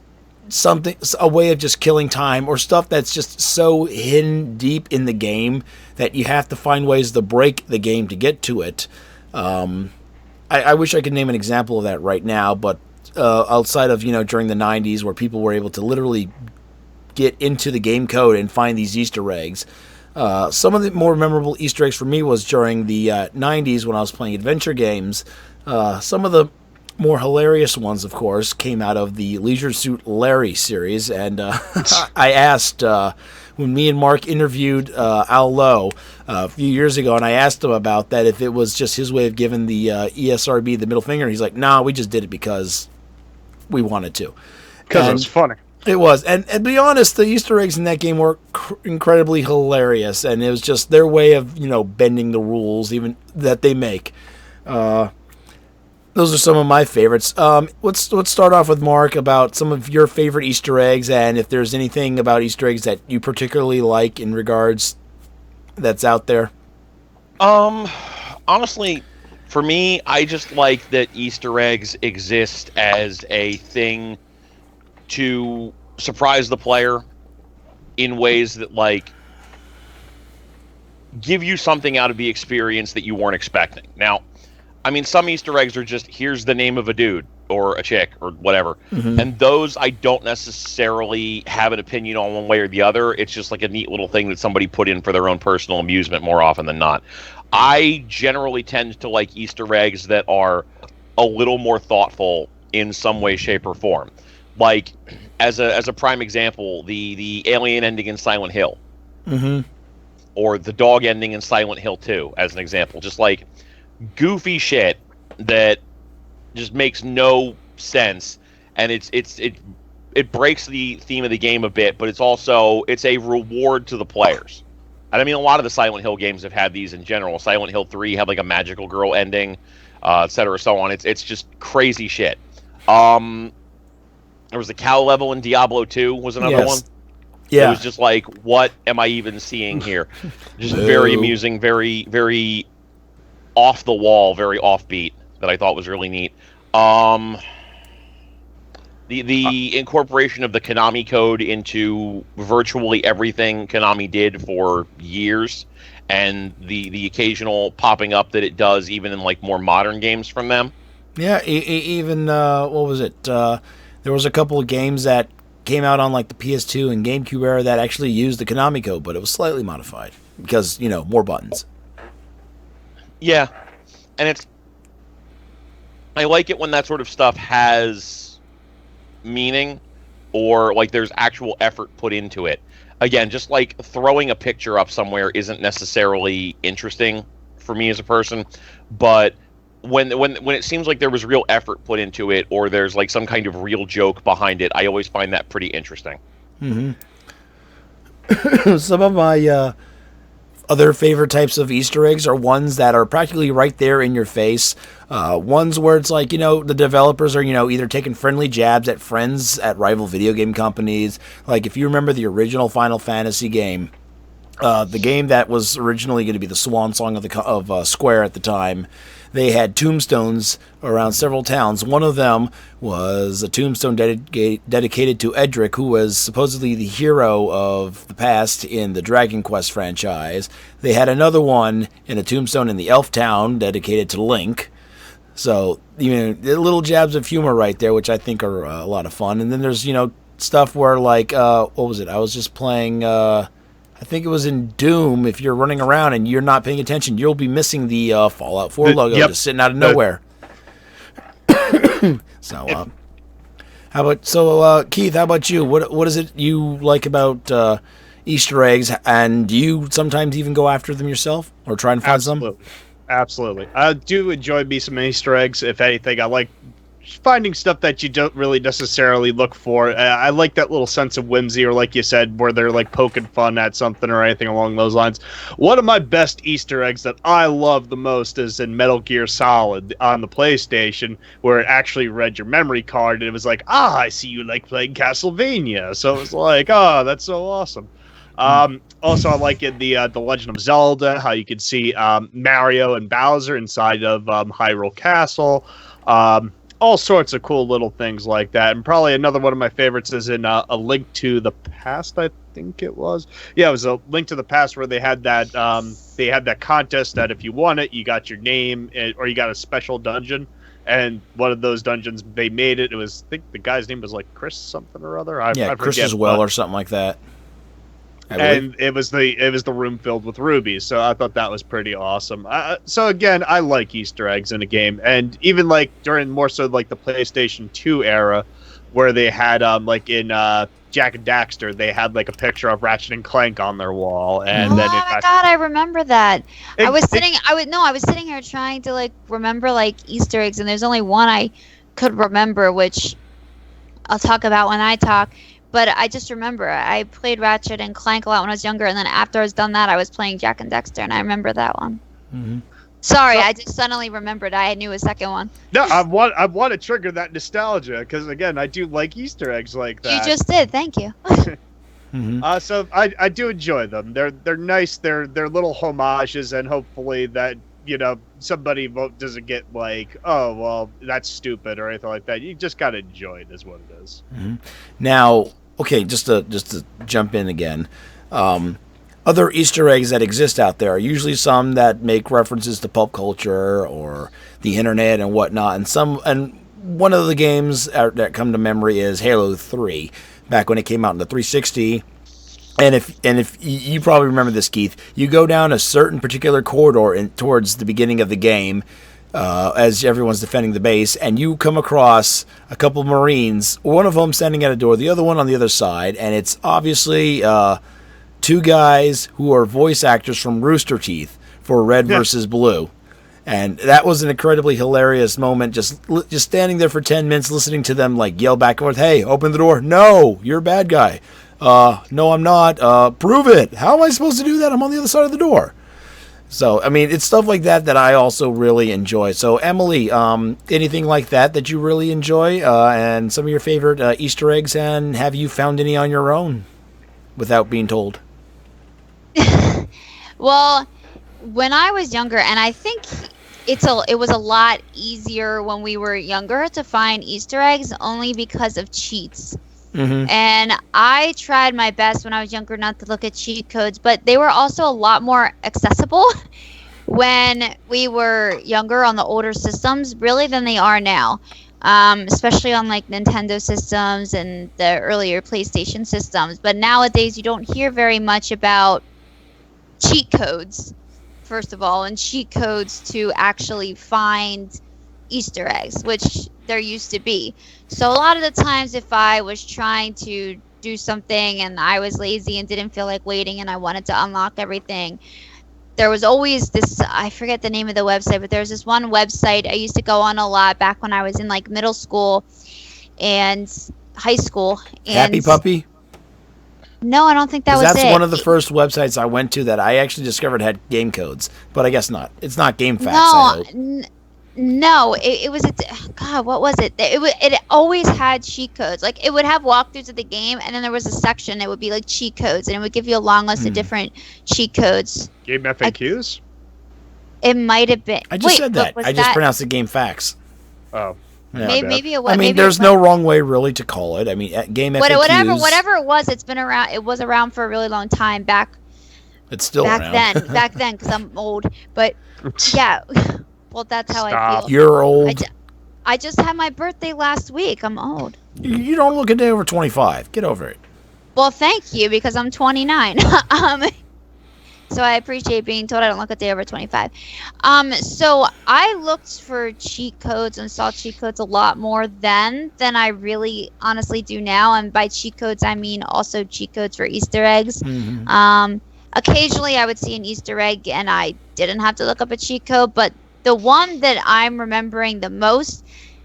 a way of just killing time, or stuff that's just so hidden deep in the game that you have to find ways to break the game to get to it. I wish I could name an example of that right now, but outside of during the 90s where people were able to literally get into the game code and find these Easter eggs. Some of the more memorable Easter eggs for me was during the 90s when I was playing adventure games. Some of the more hilarious ones, of course, came out of the Leisure Suit Larry series, and I asked when me and Mark interviewed Al Lowe a few years ago, and I asked him about that, if it was just his way of giving the ESRB the middle finger. He's like, "Nah, we just did it because we wanted to." Because it was funny. It was, and to be honest, the Easter eggs in that game were incredibly hilarious, and it was just their way of bending the rules, even that they make. Those are some of my favorites. Let's start off with Mark about some of your favorite Easter eggs, and if there's anything about Easter eggs that you particularly like in regards that's out there. Honestly, for me, I just like that Easter eggs exist as a thing to surprise the player in ways that give you something out of the experience that you weren't expecting. Now, I mean, some Easter eggs are just, here's the name of a dude or a chick or whatever. Mm-hmm. And those I don't necessarily have an opinion on one way or the other. It's just like a neat little thing that somebody put in for their own personal amusement more often than not. I generally tend to like Easter eggs that are a little more thoughtful in some way, shape, or form. Like, as a prime example, the alien ending in Silent Hill. Mm-hmm. Or the dog ending in Silent Hill 2, as an example. Just like goofy shit that just makes no sense, and it breaks the theme of the game a bit, but it's a reward to the players. And I mean, a lot of the Silent Hill games have had these in general. Silent Hill 3 had like a magical girl ending, et cetera, so on. It's just crazy shit. There was the cow level in Diablo 2 was another one. Yeah. It was just like, what am I even seeing here? Just very amusing, very, very off the wall, very offbeat, that I thought was really neat. The incorporation of the Konami code into virtually everything Konami did for years, and the occasional popping up that it does even in like more modern games from them. Yeah, even what was it? There was a couple of games that came out on like the PS2 and GameCube era that actually used the Konami code, but it was slightly modified because more buttons. Yeah, and I like it when that sort of stuff has meaning, or like there's actual effort put into it. Again, just like throwing a picture up somewhere isn't necessarily interesting for me as a person, but when it seems like there was real effort put into it, or there's like some kind of real joke behind it, I always find that pretty interesting. Mm-hmm. Some of my other favorite types of Easter eggs are ones that are practically right there in your face. Ones where it's like, the developers are, either taking friendly jabs at friends at rival video game companies. Like, if you remember the original Final Fantasy game, the game that was originally going to be the swan song of Square at the time, they had tombstones around several towns. One of them was a tombstone dedicated to Edric, who was supposedly the hero of the past in the Dragon Quest franchise. They had another one in a tombstone in the Elf Town dedicated to Link. So, little jabs of humor right there, which I think are a lot of fun. And then there's, stuff where, like, what was it? I was just playing... I think it was in Doom. If you're running around and you're not paying attention, you'll be missing the Fallout 4 logo just sitting out of nowhere. So, Keith, how about you? What is it you like about Easter eggs, and do you sometimes even go after them yourself or try and find some? Absolutely. I do enjoy me some Easter eggs. If anything, I like finding stuff that you don't really necessarily look for. I like that little sense of whimsy, or like you said, where they're like poking fun at something or anything along those lines. One of my best Easter eggs that I love the most is in Metal Gear Solid on the PlayStation, where it actually read your memory card, and it was like, I see you like playing Castlevania. So it was like, that's so awesome. Also, I like in the Legend of Zelda, how you can see Mario and Bowser inside of Hyrule Castle. All sorts of cool little things like that. And probably another one of my favorites is in A Link to the Past, I think it was. Yeah, it was A Link to the Past, where they had that contest that if you won it, you got your name, or you got a special dungeon. And one of those dungeons, they made it. It was, I think the guy's name was like Chris something or other. I Chris forget, as well, or something like that. And it was the room filled with rubies, so I thought that was pretty awesome. So again, I like Easter eggs in a game, and even like during more so like the PlayStation 2 era, where they had like in Jack and Daxter, they had like a picture of Ratchet and Clank on their wall, and Oh then my god, I remember that. I was sitting here trying to like remember like Easter eggs, and there's only one I could remember, which I'll talk about when I talk. But I just remember I played Ratchet and Clank a lot when I was younger, and then after I was done that, I was playing Jack and Dexter, and I remember that one. Mm-hmm. Sorry, I just suddenly remembered. I knew a second one. No, I want to trigger that nostalgia because again, I do like Easter eggs like that. You just did. Thank you. Mm-hmm. So I do enjoy them. They're nice. They're little homages, and hopefully that somebody doesn't get like, oh well, that's stupid or anything like that. You just gotta enjoy it, is what it is. Mm-hmm. Now, okay, just to jump in again. Other Easter eggs that exist out there are usually some that make references to pulp culture or the internet and whatnot. And one of the games that come to memory is Halo 3, back when it came out in the 360. And if you probably remember this, Keith, you go down a certain particular corridor towards the beginning of the game, as everyone's defending the base, and you come across a couple of Marines, one of them standing at a door, the other one on the other side, and it's obviously two guys who are voice actors from Rooster Teeth for Red versus Blue. And that was an incredibly hilarious moment, just standing there for 10 minutes listening to them like yell back and forth, hey, open the door. No, you're a bad guy. No, I'm not. Prove it. How am I supposed to do that? I'm on the other side of the door. So, I mean, it's stuff like that that I also really enjoy. So, Emily, anything like that you really enjoy, and some of your favorite Easter eggs, and have you found any on your own without being told? Well, when I was younger, and I think it was a lot easier when we were younger to find Easter eggs only because of cheats. Mm-hmm. And I tried my best when I was younger not to look at cheat codes, but they were also a lot more accessible when we were younger on the older systems, really, than they are now. Especially on like Nintendo systems and the earlier PlayStation systems. But nowadays, you don't hear very much about cheat codes, first of all, and cheat codes to actually find Easter eggs, which there used to be. So a lot of the times if I was trying to do something and I was lazy and didn't feel like waiting and I wanted to unlock everything, there was always this, I forget the name of the website, but there's this one website I used to go on a lot back when I was in like middle school and high school. And Happy Puppy? No, I don't think that was that's it. One of the first websites I went to that I actually discovered had game codes, but I guess not. It's not Game Facts. I hope. No, it was God. What was it? It always had cheat codes. Like it would have walkthroughs of the game, and then there was a section that would be like cheat codes, and it would give you a long list of different cheat codes. Game FAQs. It might have been. I just said that. I just pronounced it Game Facts. Oh. Yeah. Maybe it was. I mean, there's no wrong way really to call it. I mean, Game FAQs. Whatever it was, it's been around. It was around for a really long time back. It's still back around. back then, because I'm old. But yeah, well, that's how I feel. You're old. I just had my birthday last week. I'm old. You don't look a day over 25. Get over it. Well, thank you, because I'm 29. So I appreciate being told I don't look a day over 25. So I looked for cheat codes and saw cheat codes a lot more then than I really honestly do now. And by cheat codes, I mean also cheat codes for Easter eggs. Mm-hmm. Occasionally I would see an Easter egg and I didn't have to look up a cheat code, but the one that I'm remembering the most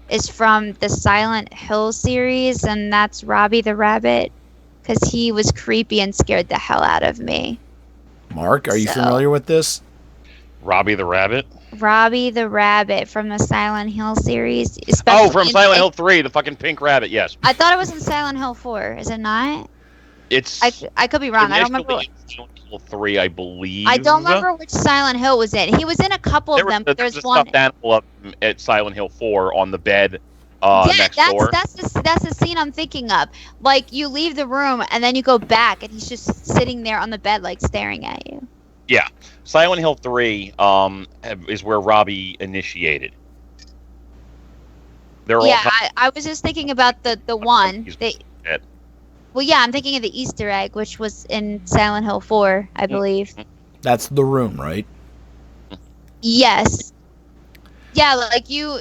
is from the Silent Hill series, and that's Robbie the Rabbit, because he was creepy and scared the hell out of me. Mark, are you familiar with this? Robbie the Rabbit? Robbie the Rabbit from the Silent Hill series. From Silent Hill 3, the fucking pink rabbit, yes. I thought it was in Silent Hill 4. Is it not? It's. I could be wrong. I don't remember. Silent Hill 3, I believe. I don't remember which Silent Hill was in. He was in a couple of them, but there's one. Stuffed animal up at Silent Hill 4 on the bed next door. That's the scene I'm thinking of. Like, you leave the room, and then you go back, and he's just sitting there on the bed, like, staring at you. Yeah. Silent Hill 3 is where Robbie initiated. I was just thinking about the one. Well, yeah, I'm thinking of the Easter egg, which was in Silent Hill 4, I believe. That's the room, right? Yes. Yeah, like you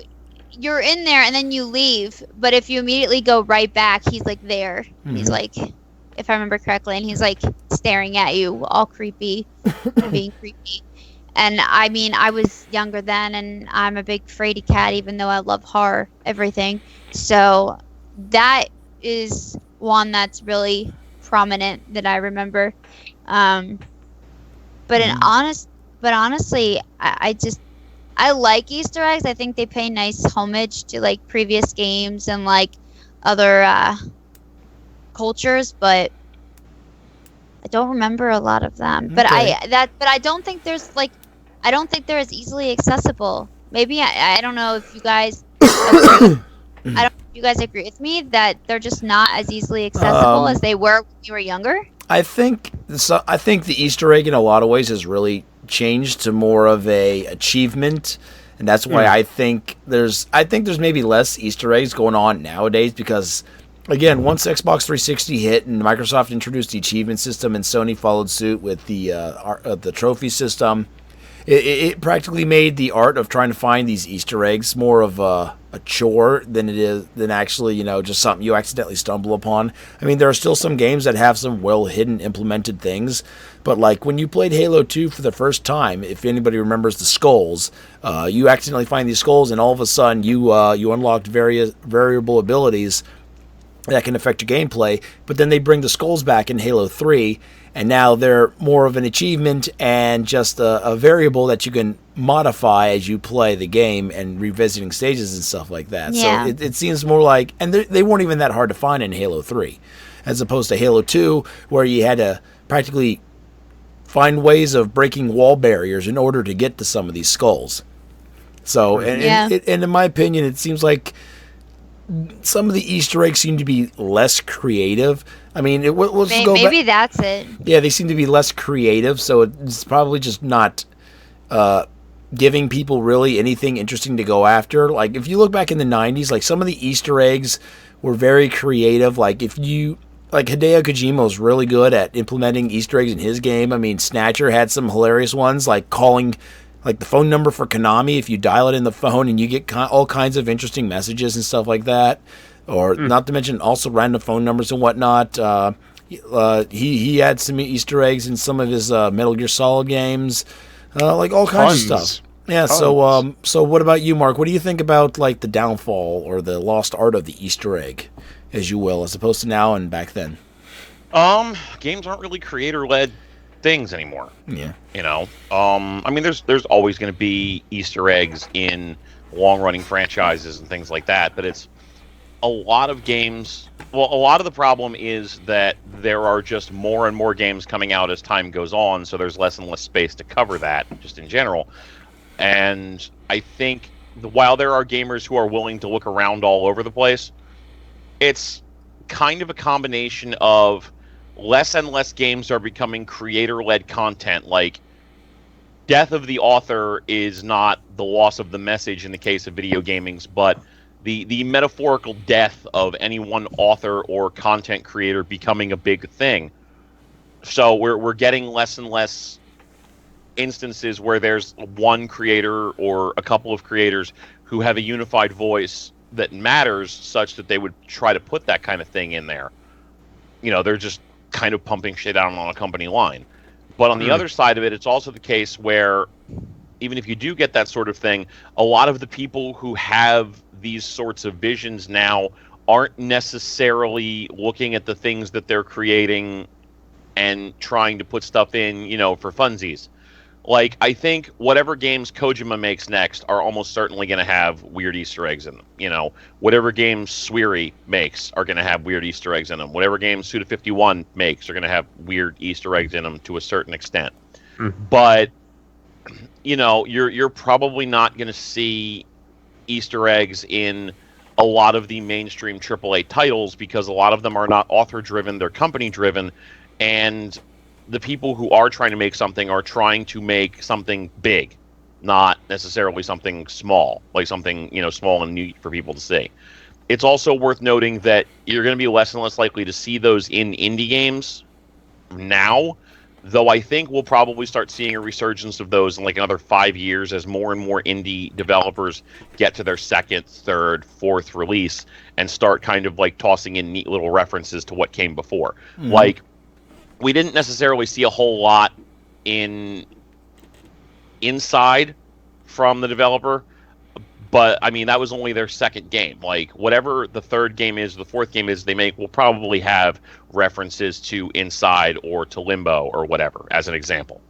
you're in there and then you leave, but if you immediately go right back, he's like there. He's Mhm. like, if I remember correctly, and he's like staring at you, all creepy, and being creepy. And I mean, I was younger then, and I'm a big fraidy cat, even though I love horror, everything. So that is one that's really prominent that I remember. Um, but in Mhm. honestly, I like Easter eggs. I think they pay nice homage to like previous games and like other cultures, but I don't remember a lot of them. But Okay. I don't think there's like I don't think they're as easily accessible. Maybe I don't know if you guys agree. I don't know if you guys agree with me that they're just not as easily accessible as they were when you were younger. I think the Easter egg in a lot of ways has really changed to more of a achievement, and that's why I think there's maybe less Easter eggs going on nowadays because again, once Xbox 360 hit and Microsoft introduced the achievement system and Sony followed suit with the trophy system, it practically made the art of trying to find these Easter eggs more of a chore than actually, just something you accidentally stumble upon. I mean, there are still some games that have some well hidden implemented things, but like when you played Halo 2 for the first time, if anybody remembers the skulls, you accidentally find these skulls, and all of a sudden you unlocked various variable abilities that can affect your gameplay, but then they bring the skulls back in Halo 3, and now they're more of an achievement and just a variable that you can modify as you play the game and revisiting stages and stuff like that. Yeah. So it seems more like, and they weren't even that hard to find in Halo 3, as opposed to Halo 2, where you had to practically find ways of breaking wall barriers in order to get to some of these skulls. So, and in my opinion, it seems like some of the Easter eggs seem to be less creative. I mean, Maybe that's it. Yeah, they seem to be less creative, so it's probably just not giving people really anything interesting to go after. Like, if you look back in the 90s, like, some of the Easter eggs were very creative. Like, Hideo Kojima was really good at implementing Easter eggs in his game. I mean, Snatcher had some hilarious ones, like calling like the phone number for Konami. If you dial it in the phone and you get all kinds of interesting messages and stuff like that, or not to mention also random phone numbers and whatnot. He had some Easter eggs in some of his Metal Gear Solid games, like all kinds of stuff. Yeah. Tons. So what about you, Mark? What do you think about like the downfall or the lost art of the Easter egg, as you will, as opposed to now and back then? Games aren't really creator-led things anymore. Yeah. I mean, there's always going to be Easter eggs in long-running franchises and things like that, but it's a lot of games. Well, a lot of the problem is that there are just more and more games coming out as time goes on, so there's less and less space to cover that, just in general. And I think while there are gamers who are willing to look around all over the place, it's kind of a combination of less and less games are becoming creator-led content. Like, death of the author is not the loss of the message in the case of video gaming, but the metaphorical death of any one author or content creator becoming a big thing. So we're getting less and less instances where there's one creator or a couple of creators who have a unified voice that matters, such that they would try to put that kind of thing in there. They're just kind of pumping shit out on a company line. But on the other side of it, it's also the case where even if you do get that sort of thing, a lot of the people who have these sorts of visions now aren't necessarily looking at the things that they're creating and trying to put stuff in, for funsies. Like, I think whatever games Kojima makes next are almost certainly going to have weird Easter eggs in them. Whatever games Swery makes are going to have weird Easter eggs in them. Whatever games Suda51 makes are going to have weird Easter eggs in them to a certain extent. But, you're probably not going to see Easter eggs in a lot of the mainstream AAA titles because a lot of them are not author-driven, they're company-driven, and the people who are trying to make something are trying to make something big, not necessarily something small, like something, small and neat for people to see. It's also worth noting that you're going to be less and less likely to see those in indie games now Though I think we'll probably start seeing a resurgence of those in like another 5 years as more and more indie developers get to their second, third, fourth release and start kind of like tossing in neat little references to what came before. Mhm. Like, we didn't necessarily see a whole lot in inside from the developer, but I mean that was only their second game. Like, whatever the third game is, the fourth game is, they will probably have references to Inside or to Limbo or whatever, as an example.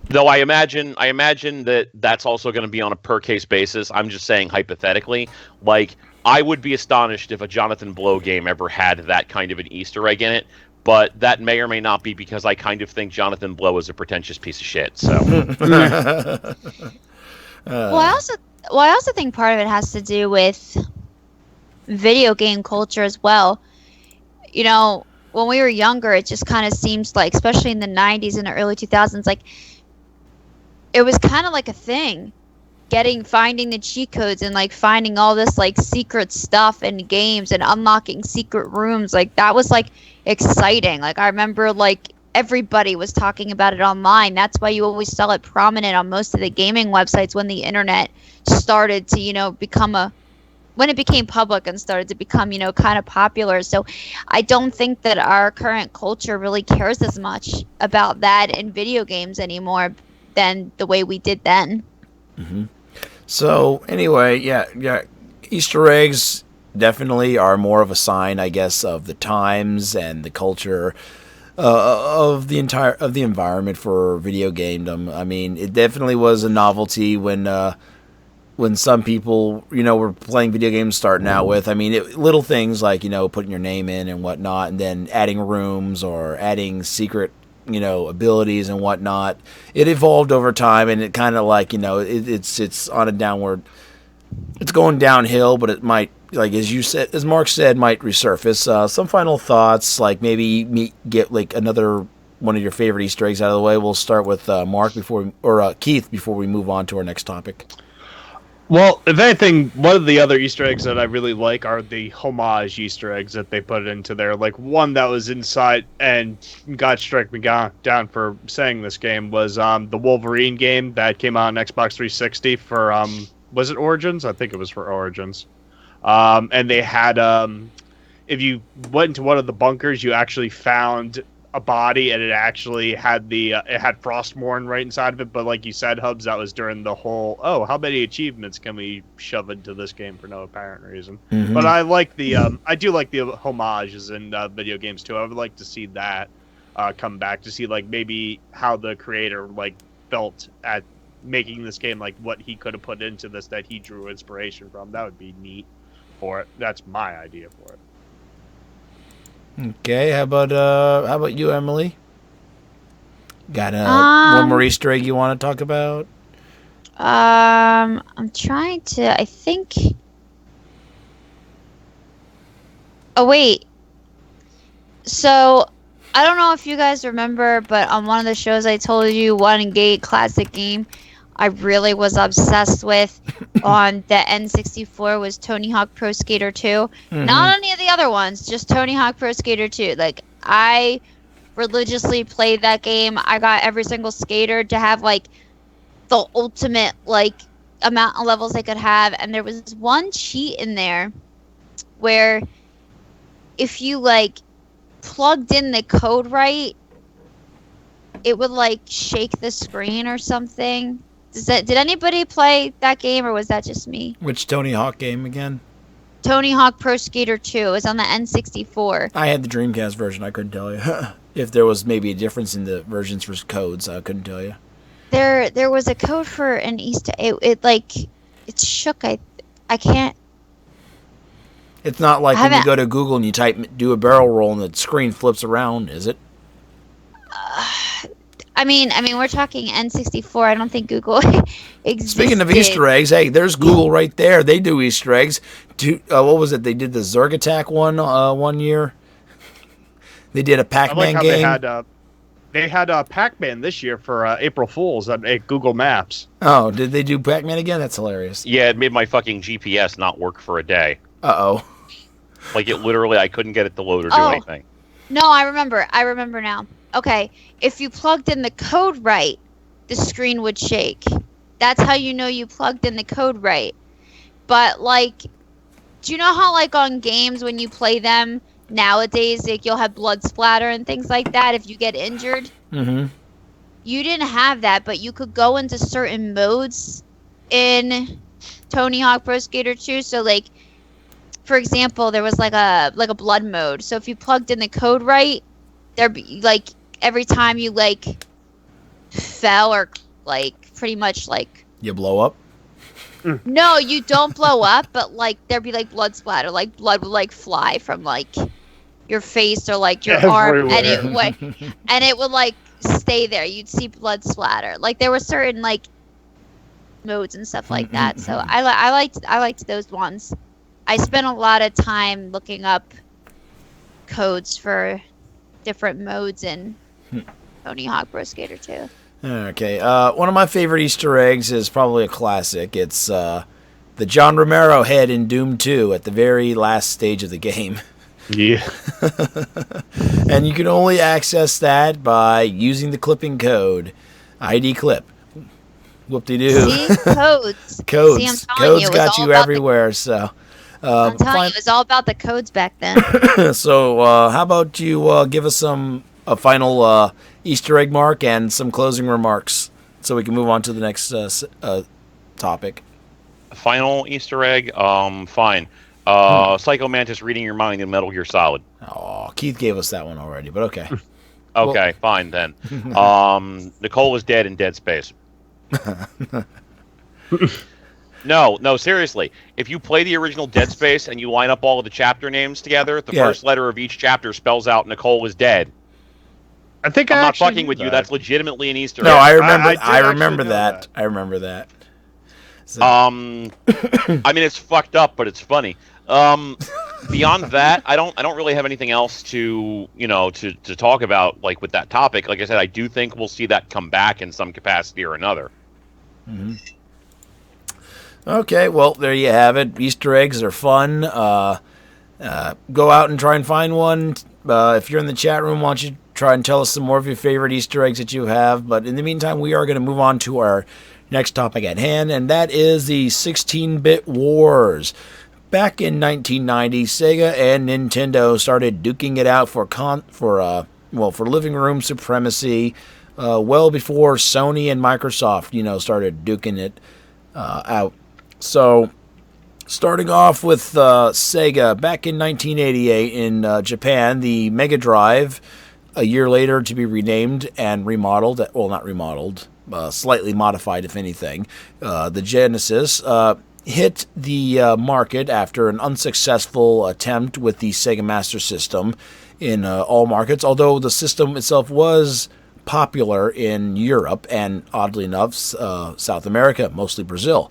Though I imagine that that's also going to be on a per case basis. I'm just saying hypothetically. Like, I would be astonished if a Jonathan Blow game ever had that kind of an Easter egg in it. But that may or may not be because I kind of think Jonathan Blow is a pretentious piece of shit. So, Well, I also think part of it has to do with video game culture as well. You know, when we were younger, it just kind of seems like, especially in the 90s and the early 2000s, like it was kind of like a thing. Finding the cheat codes and like finding all this like secret stuff in games and unlocking secret rooms, like that was like exciting. Like I remember like everybody was talking about it online. That's why you always saw it prominent on most of the gaming websites when the internet started to, when it became public and started to become, kind of popular. So I don't think that our current culture really cares as much about that in video games anymore than the way we did then. Mm-hmm. So anyway, yeah, Easter eggs definitely are more of a sign, I guess, of the times and the culture of the environment for video gamedom. I mean, it definitely was a novelty when some people, were playing video games starting out with. I mean, little things like, putting your name in and whatnot, and then adding rooms or adding secret, abilities and whatnot. It evolved over time, and it kind of like, it's on a downward, it's going downhill, but it might, like as Mark said, might resurface. Some final thoughts, like maybe get like another one of your favorite Easter eggs out of the way. We'll start with Mark Keith before we move on to our next topic. Well, if anything, one of the other Easter eggs that I really like are the homage Easter eggs that they put into there. Like, one that was inside, and God strike me down for saying this game, was the Wolverine game that came out on Xbox 360 for, was it Origins? I think it was for Origins. And they had, if you went into one of the bunkers, you actually found a body, and it actually had it had Frostmourne right inside of it. But like you said, Hubs, that was during the whole, how many achievements can we shove into this game for no apparent reason? Mm-hmm. But I like I do like the homages in video games too. I would like to see that come back, to see like maybe how the creator like felt at making this game, like what he could have put into this that he drew inspiration from. That would be neat for it. That's my idea for it. Okay, how about you, Emily? Got one more Easter egg you want to talk about? I'm trying to. I think. Oh wait. So I don't know if you guys remember, but on one of the shows I told you, one Gate classic game I really was obsessed with on the N64 was Tony Hawk Pro Skater 2. Mm-hmm. Not any of the other ones, just Tony Hawk Pro Skater 2. Like, I religiously played that game. I got every single skater to have, like, the ultimate, like, amount of levels they could have. And there was one cheat in there where if you, like, plugged in the code right, it would, like, shake the screen or something. Did anybody play that game, or was that just me? Which Tony Hawk game again? Tony Hawk Pro Skater 2. It was on the N64. I had the Dreamcast version. I couldn't tell you. If there was maybe a difference in the versions for codes, I couldn't tell you. There was a code for an Easter. It shook. I can't. It's not like when you go to Google and you do a barrel roll and the screen flips around, is it? I mean, we're talking N64. I don't think Google exists. Speaking of Easter eggs, hey, there's Google right there. They do Easter eggs. What was it? They did the Zerg Attack one year. They did a Pac-Man game. They had Pac-Man this year for April Fools at Google Maps. Oh, did they do Pac-Man again? That's hilarious. Yeah, it made my fucking GPS not work for a day. Uh-oh. Like, it literally, I couldn't get it to load or do anything. No, I remember. I remember now. Okay, if you plugged in the code right, the screen would shake. That's how you know you plugged in the code right. But like, do you know how like on games when you play them nowadays, like you'll have blood splatter and things like that if you get injured? Mm-hmm. You didn't have that, but you could go into certain modes in Tony Hawk Pro Skater 2. So like, for example, there was like a blood mode. So if you plugged in the code right, there'd be like every time you like fell or like pretty much like You blow up. no, you don't blow up, but like there'd be like blood splatter, like blood would like fly from like your face or like your arm, and it would like stay there. You'd see blood splatter. Like there were certain like modes and stuff like that. So I liked those ones. I spent a lot of time looking up codes for different modes in Tony Hawk Pro Skater 2. Okay. One of my favorite Easter eggs is probably a classic. It's the John Romero head in Doom 2 at the very last stage of the game. Yeah. And you can only access that by using the clipping code ID clip. Whoop-de-doo. See, codes. Codes. See, I'm telling Codes you, it was got all you about everywhere. So, I'm telling you, it was all about the codes back then. so how about you give us a final Easter egg mark and some closing remarks, so we can move on to the next topic. Final Easter egg. Fine. Psycho Mantis reading your mind in Metal Gear Solid. Oh, Keith gave us that one already, but okay. Okay, fine then. Nicole is dead in Dead Space. No, seriously. If you play the original Dead Space and you line up all of the chapter names together, the first letter of each chapter spells out Nicole is dead. I think I'm not fucking with you. That's legitimately an Easter egg. No, I remember. I did remember actually know that. that. I remember that. So, I mean, it's fucked up, but it's funny. Beyond that, I don't really have anything else to talk about, like, with that topic. Like I said, I do think we'll see that come back in some capacity or another. Mm-hmm. Okay, well, there you have it. Easter eggs are fun. Go out and try and find one. If you're in the chat room, why don't you try and tell us some more of your favorite Easter eggs that you have. But in the meantime, we are going to move on to our next topic at hand, and that is the 16-bit wars. Back in 1990, Sega and Nintendo started duking it out for living room supremacy, well before Sony and Microsoft, started duking it out. So, starting off with Sega, back in 1988 in Japan, the Mega Drive, a year later to be renamed and remodeled, well, not remodeled, slightly modified, if anything, the Genesis, hit the market after an unsuccessful attempt with the Sega Master System in all markets, although the system itself was popular in Europe and, oddly enough, South America, mostly Brazil.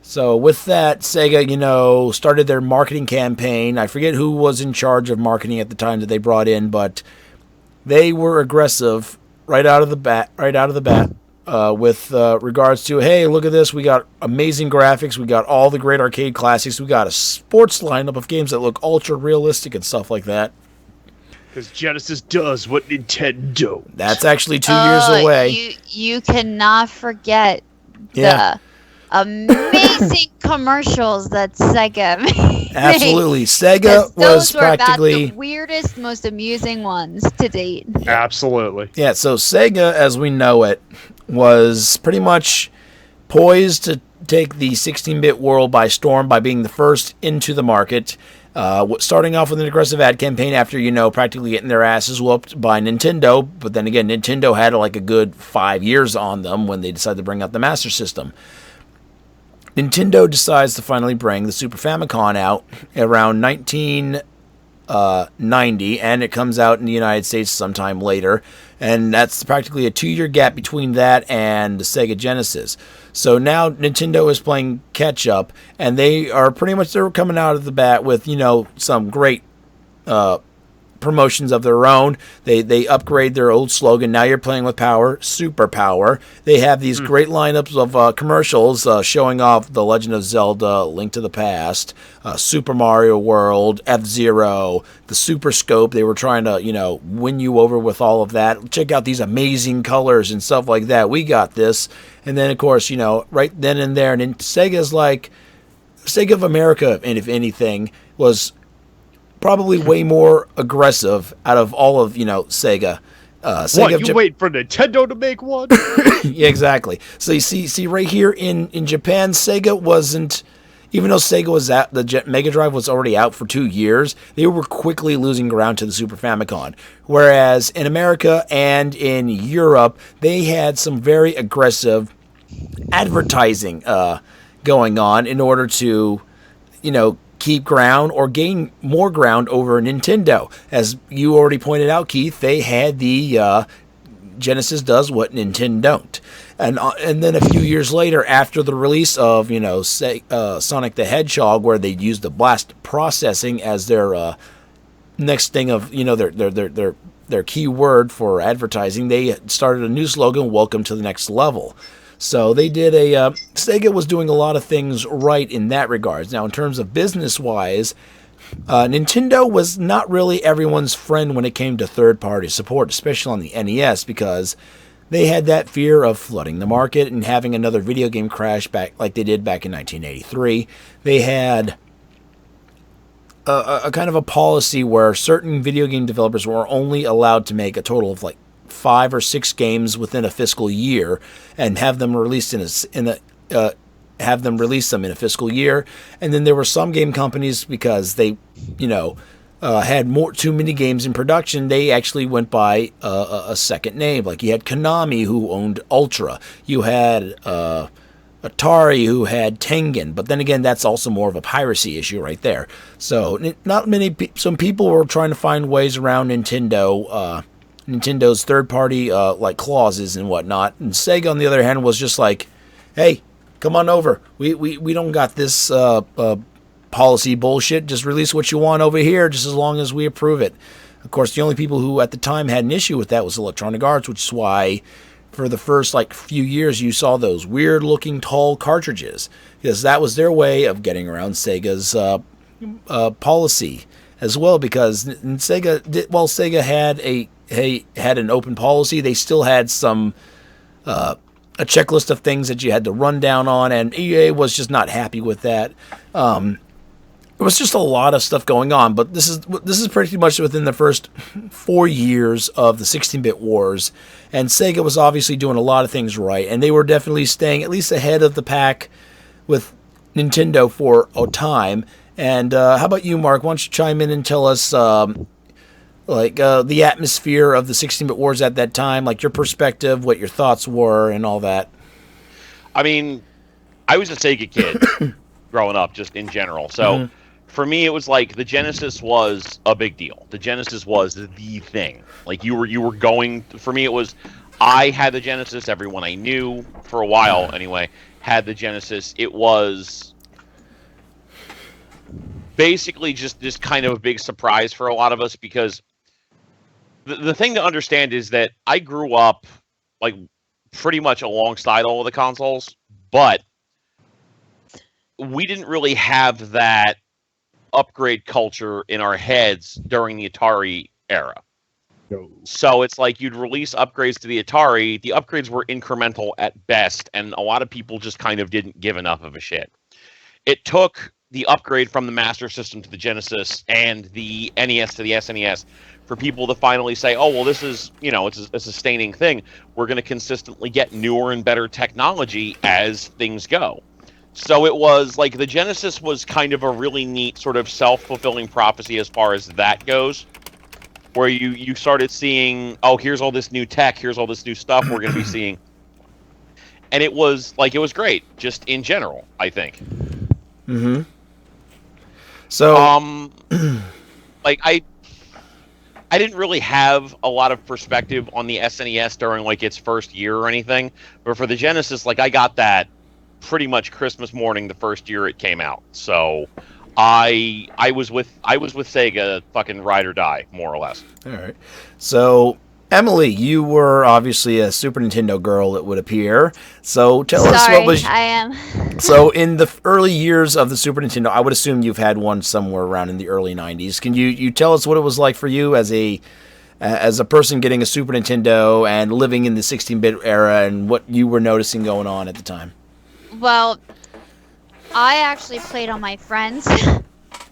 So with that, Sega, started their marketing campaign. I forget who was in charge of marketing at the time that they brought in, but they were aggressive right out of the bat with regards to, hey, look at this. We got amazing graphics. We got all the great arcade classics. We got a sports lineup of games that look ultra realistic and stuff like that. Because Genesis does what Nintendo. That's actually 2 years away. You cannot forget the amazing commercials that Sega made. Absolutely. Sega was practically about the weirdest, most amusing ones to date. Absolutely. Yeah, so Sega, as we know it, was pretty much poised to take the 16-bit world by storm by being the first into the market, starting off with an aggressive ad campaign after, practically getting their asses whooped by Nintendo. But then again, Nintendo had like a good 5 years on them when they decided to bring out the Master System. Nintendo decides to finally bring the Super Famicom out around 1990, and it comes out in the United States sometime later, and that's practically a 2-year gap between that and the Sega Genesis. So now Nintendo is playing catch-up, and they're coming out of the bat with, some great promotions of their own. They upgrade their old slogan. Now you're playing with power, super power. They have these great lineups of commercials showing off The Legend of Zelda: Link to the Past, Super Mario World, F-Zero, the Super Scope. They were trying to win you over with all of that. Check out these amazing colors and stuff like that. We got this. And then of course right then and there, and then Sega's like Sega of America, and if anything, was probably way more aggressive out of all of Sega. Sega you wait for Nintendo to make one? Yeah, exactly. So you see right here in Japan, Sega wasn't. Even though Sega was out, the Mega Drive was already out for 2 years, they were quickly losing ground to the Super Famicom. Whereas in America and in Europe, they had some very aggressive advertising going on in order to, keep ground or gain more ground over Nintendo. As you already pointed out, Keith, they had the Genesis does what Nintendo don't. And then a few years later, after the release of Sonic the Hedgehog, where they used the blast processing as their next thing of their key word for advertising, they started a new slogan: "Welcome to the next level." So they did Sega was doing a lot of things right in that regards. Now, in terms of business-wise, Nintendo was not really everyone's friend when it came to third-party support, especially on the NES, because they had that fear of flooding the market and having another video game crash back like they did back in 1983. They had a kind of a policy where certain video game developers were only allowed to make a total of like 5 or 6 games within a fiscal year and have them released have them release them in a fiscal year. And then there were some game companies, because they had too many games in production, they actually went by a second name. Like you had Konami, who owned Ultra. You had Atari, who had Tengen. But then again, that's also more of a piracy issue right there. So some people were trying to find ways around Nintendo's third-party like clauses and whatnot. And Sega, on the other hand, was just like, hey, come on over. We don't got this policy bullshit. Just release what you want over here, just as long as we approve it. Of course, the only people who at the time had an issue with that was Electronic Arts, which is why for the first few years you saw those weird-looking tall cartridges, because that was their way of getting around Sega's policy as well. Because Sega had an open policy, they still had some a checklist of things that you had to run down on, and EA was just not happy with that. It was just a lot of stuff going on, but this is pretty much within the first 4 years of the 16-bit wars, and Sega was obviously doing a lot of things right, and they were definitely staying at least ahead of the pack with Nintendo for a time. And how about you, Mark? Why don't you chime in and tell us the atmosphere of the 16-bit wars at that time, like your perspective, what your thoughts were, and all that. I mean, I was a Sega kid growing up, just in general. So for me, it was like the Genesis was a big deal. The Genesis was the thing. Like you were going. For me, it was. I had the Genesis. Everyone I knew for a while, anyway, had the Genesis. It was basically just kind of a big surprise for a lot of us, because the thing to understand is that I grew up like pretty much alongside all of the consoles, but we didn't really have that upgrade culture in our heads during the Atari era. No. So it's like you'd release upgrades to the Atari. The upgrades were incremental at best, and a lot of people just kind of didn't give enough of a shit. It took the upgrade from the Master System to the Genesis and the NES to the SNES for people to finally say, oh, well, this is, it's a sustaining thing. We're going to consistently get newer and better technology as things go. So it was like the Genesis was kind of a really neat sort of self-fulfilling prophecy as far as that goes, where you started seeing, oh, here's all this new tech, here's all this new stuff we're going to be seeing. And it was great, just in general, I think. Mm-hmm. So, I didn't really have a lot of perspective on the SNES during its first year or anything, but for the Genesis, I got that pretty much Christmas morning the first year it came out. So I was with Sega, fucking ride or die, more or less. All right. So, Emily, you were obviously a Super Nintendo girl, it would appear. So, tell us what was. I am. So, in the early years of the Super Nintendo, I would assume you've had one somewhere around in the early '90s. Can you tell us what it was like for you as a person getting a Super Nintendo and living in the 16-bit era, and what you were noticing going on at the time? Well, I actually played on my friends.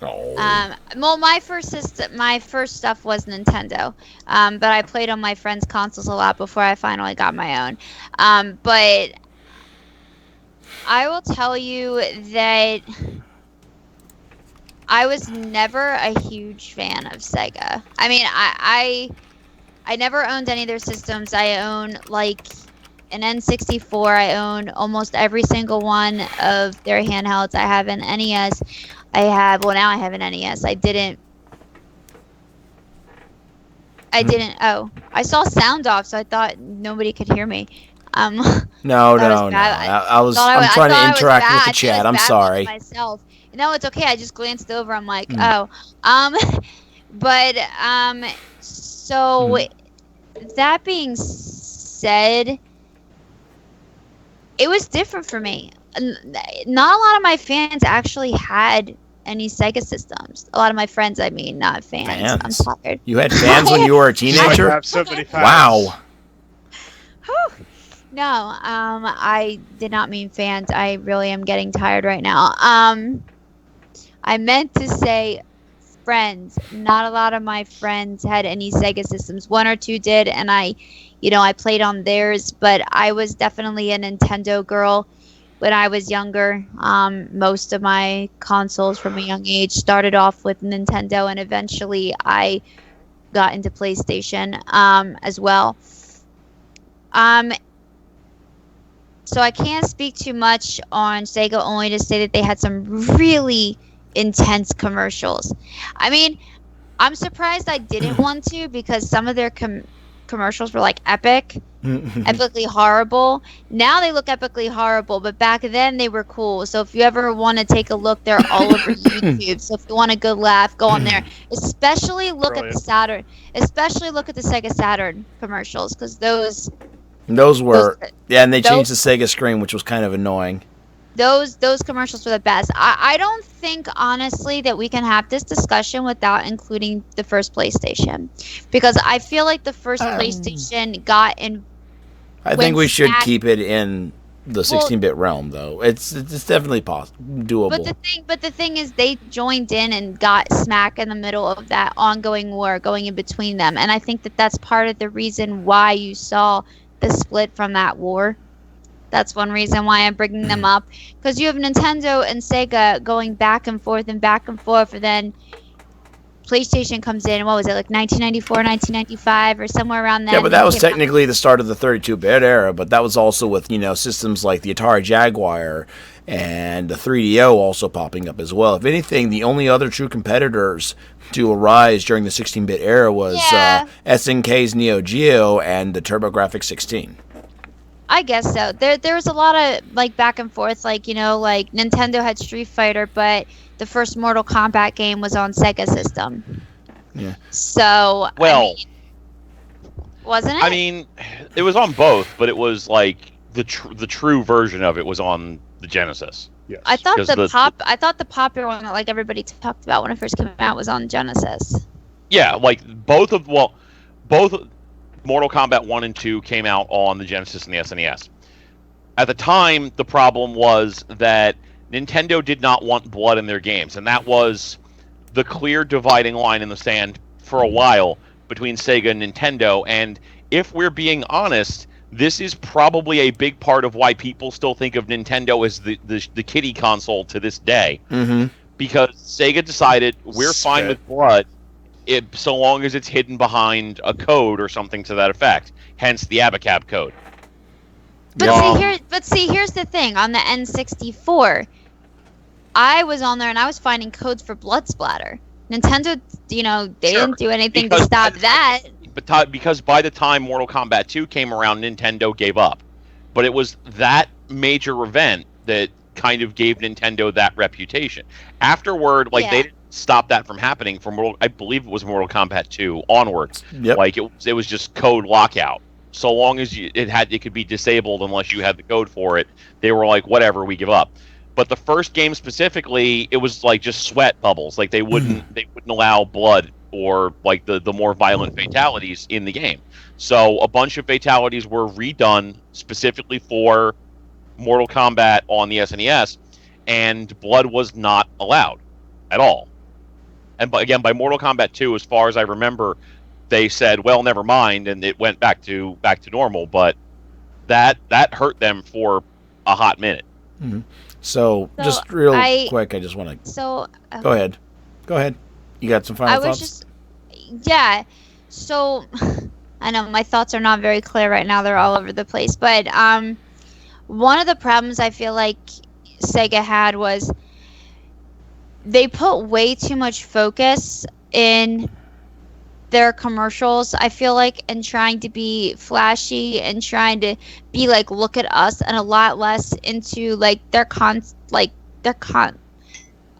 Oh. Well, my first stuff was Nintendo, but I played on my friends' consoles a lot before I finally got my own. But I will tell you that I was never a huge fan of Sega. I mean, I never owned any of their systems. I own like an N64. I own almost every single one of their handhelds. I have an NES. Now I have an NES. I didn't. Oh, I saw sound off, so I thought nobody could hear me. No. I'm trying to interact with the chat. I'm sorry. Myself. No, it's okay. I just glanced over. I'm like, oh. But so that being said, it was different for me. Not a lot of my fans actually had any Sega systems. A lot of my friends, I mean, not fans. I'm tired. You had fans when you were a teenager? I have so many fans. Wow. No, I did not mean fans. I really am getting tired right now. I meant to say friends. Not a lot of my friends had any Sega systems. One or two did, and I played on theirs, but I was definitely a Nintendo girl when I was younger. Most of my consoles from a young age started off with Nintendo, and eventually I got into PlayStation as well. So I can't speak too much on Sega, only to say that they had some really intense commercials. I mean, I'm surprised I didn't want to, because some of their commercials were like epically horrible. Now they look epically horrible, but back then they were cool. So if you ever want to take a look, they're all over YouTube. So if you want a good laugh, go on there. Especially look at the Saturn. Especially look at the Sega Saturn commercials, because those were and they changed the Sega screen, which was kind of annoying. Those commercials were the best. I don't think, honestly, that we can have this discussion without including the first PlayStation, because I feel like the first PlayStation got in. I think we should keep it in the 16-bit realm, though. It's definitely doable. But the thing is, they joined in and got smack in the middle of that ongoing war going in between them, and I think that that's part of the reason why you saw the split from that war. That's one reason why I'm bringing them up, because you have Nintendo and Sega going back and forth, and then PlayStation comes in. What was it, like 1994, 1995, or somewhere around there? Yeah, but that was technically the start of the 32-bit era. But that was also with systems like the Atari Jaguar and the 3DO also popping up as well. If anything, the only other true competitors to arise during the 16-bit era was SNK's Neo Geo and the TurboGrafx 16. I guess so. There was a lot of like back and forth, like like Nintendo had Street Fighter, but the first Mortal Kombat game was on Sega system. Yeah. So wasn't it? I mean, it was on both, but it was like the true version of it was on the Genesis. Yes. I thought the popular one that like everybody talked about when it first came out was on Genesis. Yeah, like both Mortal Kombat 1 and 2 came out on the Genesis and the SNES. At the time, the problem was that Nintendo did not want blood in their games, and that was the clear dividing line in the sand for a while between Sega and Nintendo. And if we're being honest, this is probably a big part of why people still think of Nintendo as the kiddie console to this day. Mm-hmm. Because Sega decided, we're fine with blood, so long as it's hidden behind a code or something to that effect. Hence the Abacab code. But see, here's the thing. On the N64, I was on there and I was finding codes for blood splatter. Nintendo, they didn't do anything to stop that. But because by the time Mortal Kombat 2 came around, Nintendo gave up. But it was that major event that kind of gave Nintendo that reputation. Afterward, like, Yeah. they didn't stop that from happening from I believe it was Mortal Kombat 2 onwards. Yep. Like, it was just code lockout. So long as it could be disabled unless you had the code for it, they were like, whatever, we give up. But the first game specifically, it was like just sweat bubbles. Like, they wouldn't allow blood or like the more violent fatalities in the game. So a bunch of fatalities were redone specifically for Mortal Kombat on the SNES, and blood was not allowed at all. And again, by Mortal Kombat 2, as far as I remember, they said, well, never mind, and it went back to normal. But that hurt them for a hot minute. Mm-hmm. So just real quick, I just want to go ahead. You got some final thoughts? Yeah. So I know my thoughts are not very clear right now; they're all over the place. But one of the problems I feel like Sega had was they put way too much focus in their commercials, I feel like, and trying to be flashy and trying to be like, look at us, and a lot less into like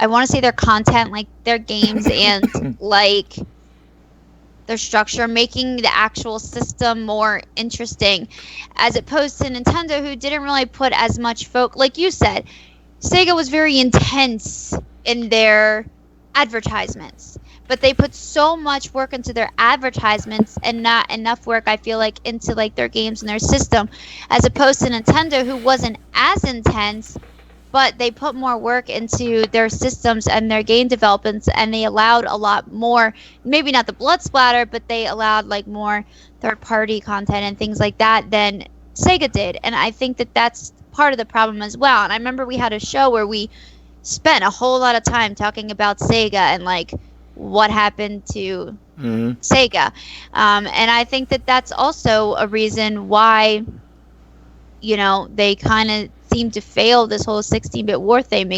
I want to say their content, like their games and like their structure, making the actual system more interesting, as opposed to Nintendo, who didn't really put as much focus. Like you said, Sega was very intense in their advertisements, but they put so much work into their advertisements and not enough work, I feel like, into like their games and their system, as opposed to Nintendo, who wasn't as intense, but they put more work into their systems and their game developments, and they allowed a lot more, maybe not the blood splatter, but they allowed like more third-party content and things like that than Sega did. And I think that that's part of the problem as well. And I remember we had a show where we spent a whole lot of time talking about Sega and like what happened to Sega. And I think that that's also a reason why, you know, they kind of seem to fail this whole 16-bit war thing,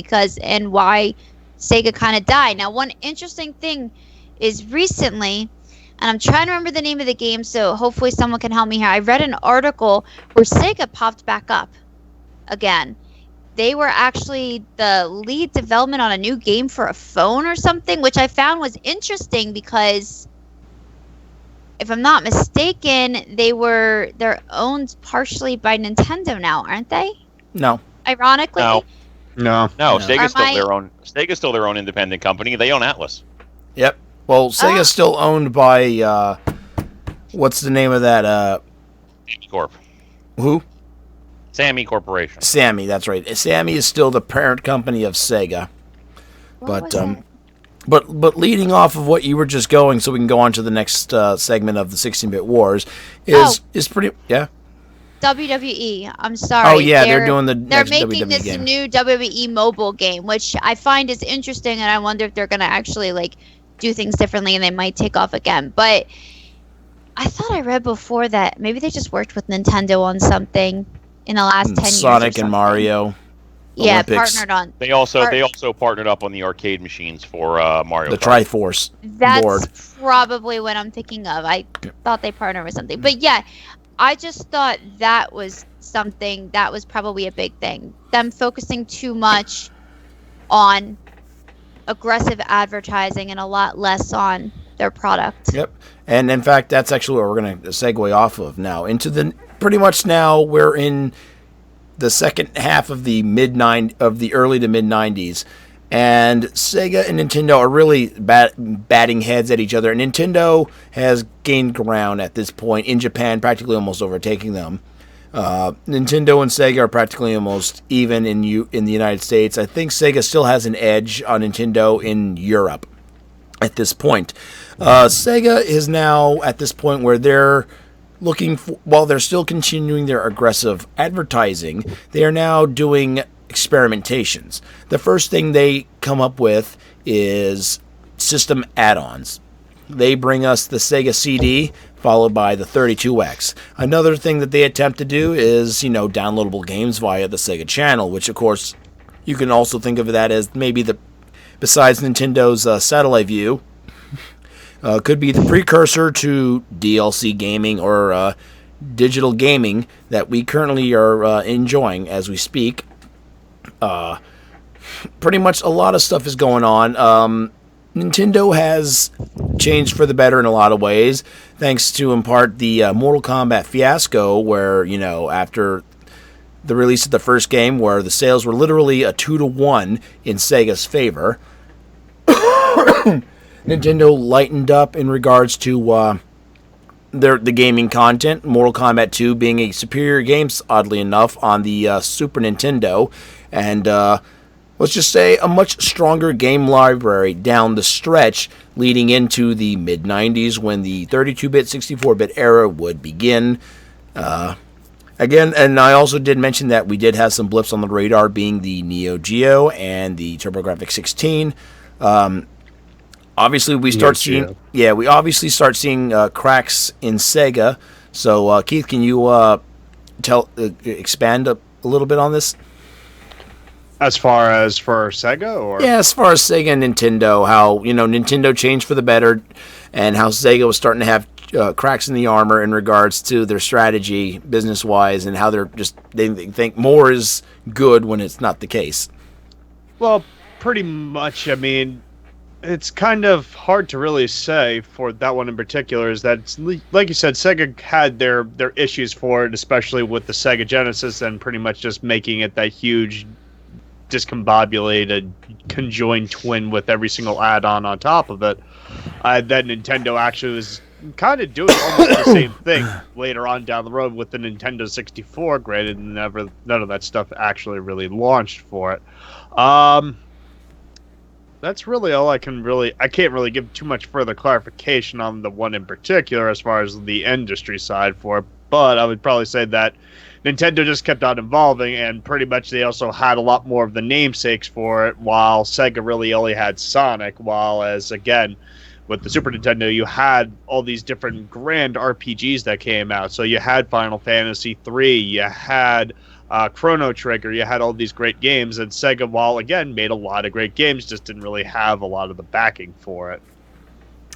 and why Sega kind of died. Now, one interesting thing is recently, and I'm trying to remember the name of the game, so hopefully someone can help me here. I read an article where Sega popped back up again. They were actually the lead development on a new game for a phone or something, which I found was interesting because, if I'm not mistaken, they're owned partially by Nintendo now, aren't they? No. Ironically. No. Sega's still their own independent company. They own Atlas. Yep. Well, Sega's still owned by what's the name of that? Sammy Corp. Who? Sammy Corporation. Sammy, that's right. Sammy is still the parent company of Sega. But leading off of what you were just going, so we can go on to the next segment of the 16-bit wars, is pretty WWE. I'm sorry. Oh yeah, they're doing the they're next making WWE this game. new WWE mobile game, which I find is interesting, and I wonder if they're going to actually like do things differently, and they might take off again. But I thought I read before that maybe they just worked with Nintendo on something in the last 10 years. Sonic and Mario. Yeah, Olympics. partnered on. They also partnered up on the arcade machines for Mario. The Kart. Triforce That's board. probably what I'm thinking of. I thought they partnered with something, but yeah, I just thought that was something that was probably a big thing. Them focusing too much on aggressive advertising and a lot less on their product. Yep. And in fact, that's actually what we're going to segue off of now into pretty much now we're in the second half of the early to mid 90s, and Sega and Nintendo are really batting heads at each other. And Nintendo has gained ground at this point in Japan, practically almost overtaking them. Nintendo and Sega are practically almost even in the United States. I think Sega still has an edge on Nintendo in Europe at this point. Sega is now at this point where they're looking for, while they're still continuing their aggressive advertising, they are now doing experimentations. The first thing they come up with is system add-ons. They bring us the Sega CD, followed by the 32X. Another thing that they attempt to do is, downloadable games via the Sega Channel, which of course you can also think of that as maybe besides Nintendo's Satellite View, could be the precursor to DLC gaming or digital gaming that we currently are enjoying as we speak. Pretty much a lot of stuff is going on. Nintendo has changed for the better in a lot of ways, thanks to, in part, the Mortal Kombat fiasco, where, after the release of the first game, where the sales were literally a 2-to-1 in Sega's favor, Nintendo lightened up in regards to the gaming content, Mortal Kombat 2 being a superior game, oddly enough, on the Super Nintendo, and let's just say a much stronger game library down the stretch leading into the mid-90s when the 32-bit, 64-bit era would begin. Again, and I also did mention that we did have some blips on the radar, being the Neo Geo and the TurboGrafx 16. Obviously, we start seeing, we obviously start seeing cracks in Sega. So, Keith, can you expand a little bit on this? As far as for Sega, or as far as Sega and Nintendo, how Nintendo changed for the better, and how Sega was starting to have cracks in the armor in regards to their strategy, business wise, and how they think more is good when it's not the case. Well, pretty much. I mean, it's kind of hard to really say for that one in particular. Is that it's, like you said, Sega had their issues for it, especially with the Sega Genesis, and pretty much just making it that huge, discombobulated, conjoined twin with every single add-on on top of it. That Nintendo actually was kind of doing almost the same thing later on down the road with the Nintendo 64. Granted, none of that stuff actually really launched for it. That's really all I can't really give too much further clarification on the one in particular as far as the industry side for it. But I would probably say that Nintendo just kept on evolving, and pretty much they also had a lot more of the namesakes for it, while Sega really only had Sonic, while as, again, with the Super Nintendo, you had all these different grand RPGs that came out. So you had Final Fantasy III, you had Chrono Trigger, you had all these great games, and Sega, while, again, made a lot of great games, just didn't really have a lot of the backing for it.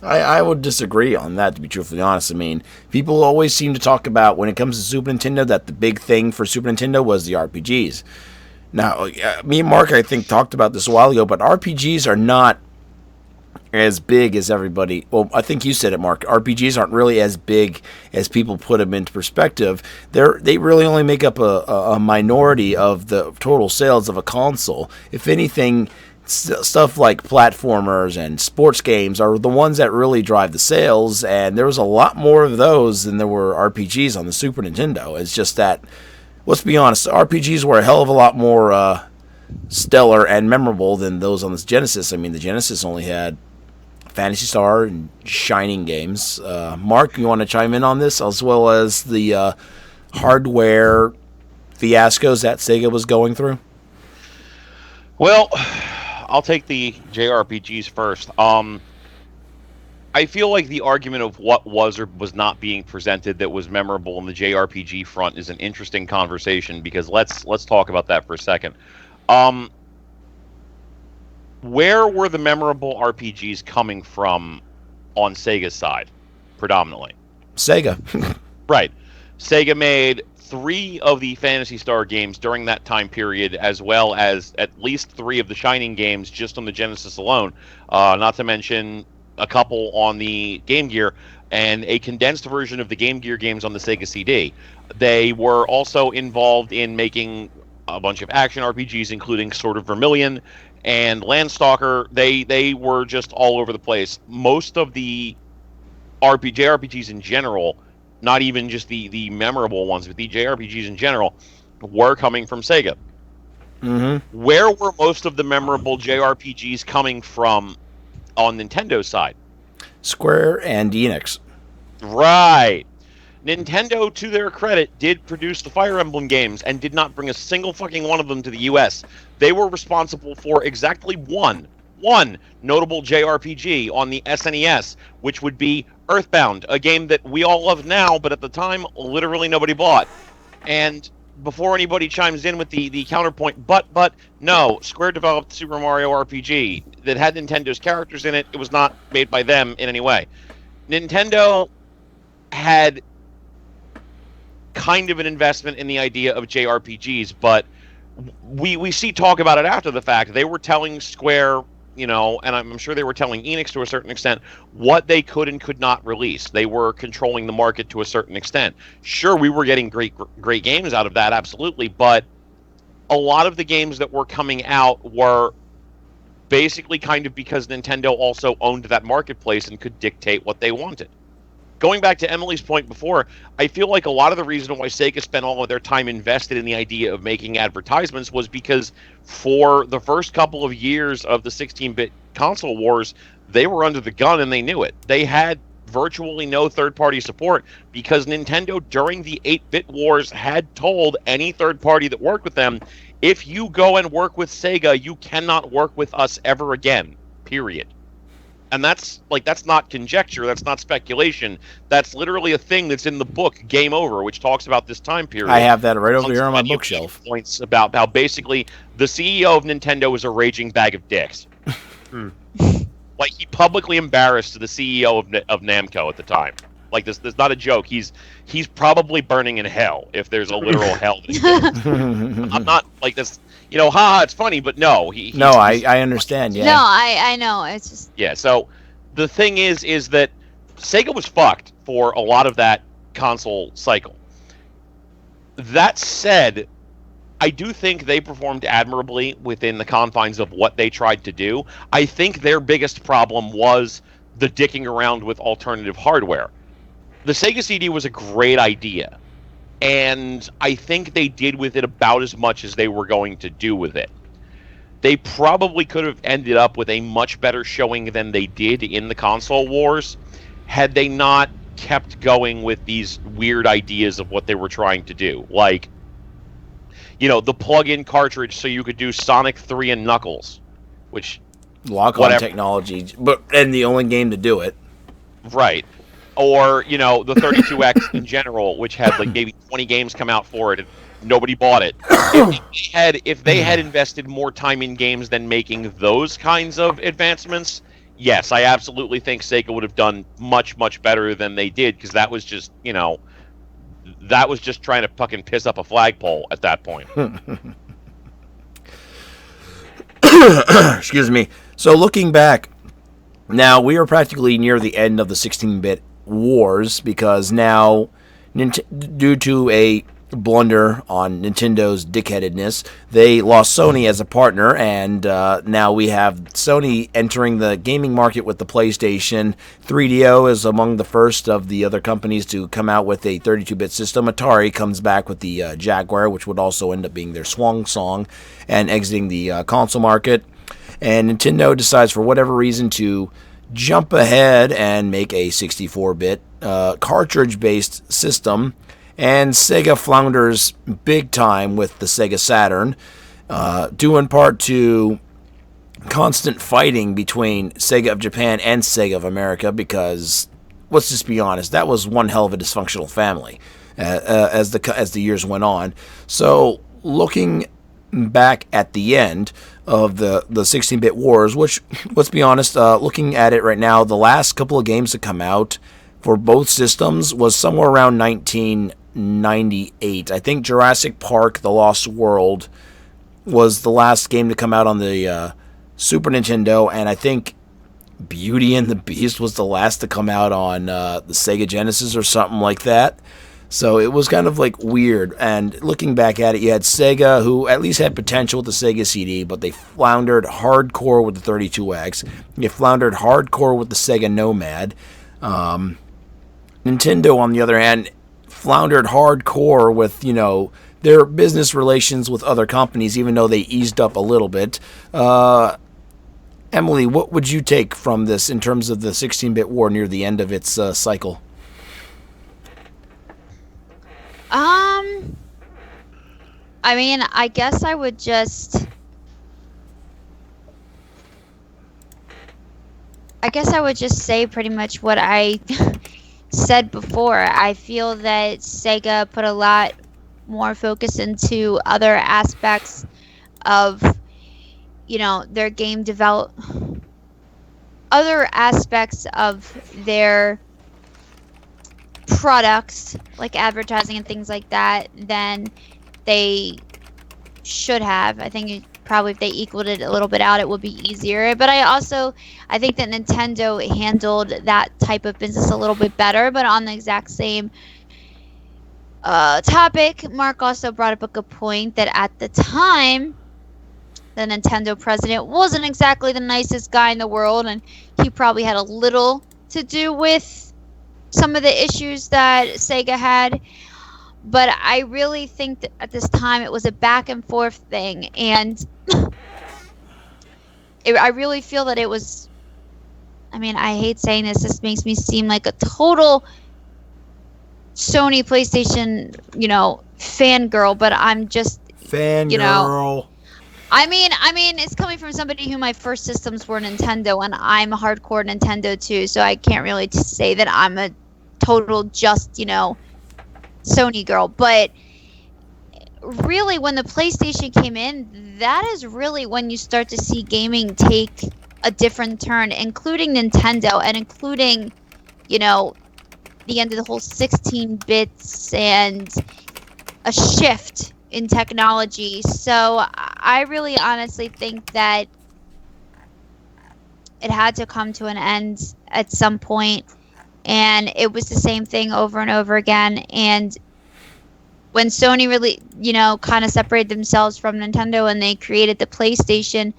I would disagree on that, to be truthfully honest. I mean, people always seem to talk about, when it comes to Super Nintendo, that the big thing for Super Nintendo was the RPGs. Now, me and Mark, I think, talked about this a while ago, but RPGs are not as big as everybody... Well, I think you said it, Mark. RPGs aren't really as big as people put them into perspective. They really only make up a minority of the total sales of a console. If anything... Stuff like platformers and sports games are the ones that really drive the sales, and there was a lot more of those than there were RPGs on the Super Nintendo. It's just that, let's be honest, RPGs were a hell of a lot more stellar and memorable than those on the Genesis. I mean, the Genesis only had Phantasy Star and Shining games. Mark, you want to chime in on this, as well as the hardware fiascos that Sega was going through? Well, I'll take the JRPGs first. I feel like the argument of what was or was not being presented that was memorable in the JRPG front is an interesting conversation, because let's talk about that for a second. Where were the memorable RPGs coming from on Sega's side, predominantly? Sega. Right. Sega made 3 of the Phantasy Star games during that time period, as well as at least 3 of the Shining games just on the Genesis alone, not to mention a couple on the Game Gear, and a condensed version of the Game Gear games on the Sega CD. They were also involved in making a bunch of action RPGs, including Sword of Vermilion and Landstalker. They were just all over the place. Most of the JRPGs in general, not even just the memorable ones, but the JRPGs in general, were coming from Sega. Mm-hmm. Where were most of the memorable JRPGs coming from on Nintendo's side? Square and Enix. Right. Nintendo, to their credit, did produce the Fire Emblem games and did not bring a single fucking one of them to the US. They were responsible for exactly one notable JRPG on the SNES, which would be Earthbound, a game that we all love now, but at the time, literally nobody bought. And before anybody chimes in with the counterpoint, but no, Square developed Super Mario RPG that had Nintendo's characters in it. It was not made by them in any way. Nintendo had kind of an investment in the idea of JRPGs, but we see talk about it after the fact. They were telling Square, and I'm sure they were telling Enix to a certain extent what they could and could not release. They were controlling the market to a certain extent. Sure, we were getting great games out of that, absolutely, but a lot of the games that were coming out were basically kind of because Nintendo also owned that marketplace and could dictate what they wanted. Going back to Emily's point before, I feel like a lot of the reason why Sega spent all of their time invested in the idea of making advertisements was because for the first couple of years of the 16-bit console wars, they were under the gun and they knew it. They had virtually no third-party support because Nintendo, during the 8-bit wars, had told any third party that worked with them, if you go and work with Sega, you cannot work with us ever again, period. And that's not conjecture, that's not speculation. That's literally a thing that's in the book Game Over, which talks about this time period. I have that right over here on my bookshelf. Points about how basically the CEO of Nintendo is a raging bag of dicks. Like, he publicly embarrassed the CEO of Namco at the time. Like, this not a joke. He's probably burning in hell if there's a literal hell. I'm not like this. Haha, it's funny, but no. I understand, yeah. No, I know. It's just... Yeah, so the thing is that Sega was fucked for a lot of that console cycle. That said, I do think they performed admirably within the confines of what they tried to do. I think their biggest problem was the dicking around with alternative hardware. The Sega CD was a great idea, and I think they did with it about as much as they were going to do with it. They probably could have ended up with a much better showing than they did in the console wars had they not kept going with these weird ideas of what they were trying to do. Like, the plug-in cartridge so you could do Sonic 3 and Knuckles, which... Lock-on technology, and the only game to do it. Right. Or, the 32X in general, which had like maybe 20 games come out for it and nobody bought it. If they had invested more time in games than making those kinds of advancements, yes, I absolutely think Sega would have done much, much better than they did, because that was just, that was just trying to fucking piss up a flagpole at that point. Excuse me. So looking back, now we are practically near the end of the 16-bit wars, because now, due to a blunder on Nintendo's dickheadedness, they lost Sony as a partner, and now we have Sony entering the gaming market with the PlayStation. 3DO is among the first of the other companies to come out with a 32-bit system. Atari comes back with the Jaguar, which would also end up being their swan song, and exiting the console market. And Nintendo decides, for whatever reason, to jump ahead and make a 64-bit cartridge-based system. And Sega flounders big time with the Sega Saturn, due in part to constant fighting between Sega of Japan and Sega of America, because, let's just be honest, that was one hell of a dysfunctional family as the years went on. So, looking back at the end of the 16-bit wars, which, let's be honest, looking at it right now, the last couple of games that come out for both systems was somewhere around 1998. I think Jurassic Park: The Lost World was the last game to come out on the Super Nintendo, and I think Beauty and the Beast was the last to come out on the Sega Genesis or something like that. So it was kind of like weird. And looking back at it, you had Sega, who at least had potential with the Sega CD, but they floundered hardcore with the 32X. They floundered hardcore with the Sega Nomad. Nintendo, on the other hand, floundered hardcore with, their business relations with other companies, even though they eased up a little bit. Emily, what would you take from this in terms of the 16-bit war near the end of its cycle? I mean, I guess I would just... say pretty much what I said before. I feel that Sega put a lot more focus into other aspects of, their game other aspects of their products, like advertising and things like that, than they should have. I think probably if they equaled it a little bit out, it would be easier. But I think that Nintendo handled that type of business a little bit better. But on the exact same topic, Mark also brought up a good point that at the time, the Nintendo president wasn't exactly the nicest guy in the world, and he probably had a little to do with some of the issues that Sega had. But I really think that at this time it was a back and forth thing, and I really feel that it was. I mean, I hate saying this. This makes me seem like a total Sony PlayStation, fangirl. But I'm just Fangirl. I mean, it's coming from somebody who my first systems were Nintendo, and I'm a hardcore Nintendo too. So I can't really say that I'm a total just Sony girl. But really, when the PlayStation came in, that is really when you start to see gaming take a different turn, including Nintendo and including, the end of the whole 16 bits and a shift in technology. So I really honestly think that it had to come to an end at some point, and it was the same thing over and over again. And when Sony really, kind of separated themselves from Nintendo and they created the PlayStation,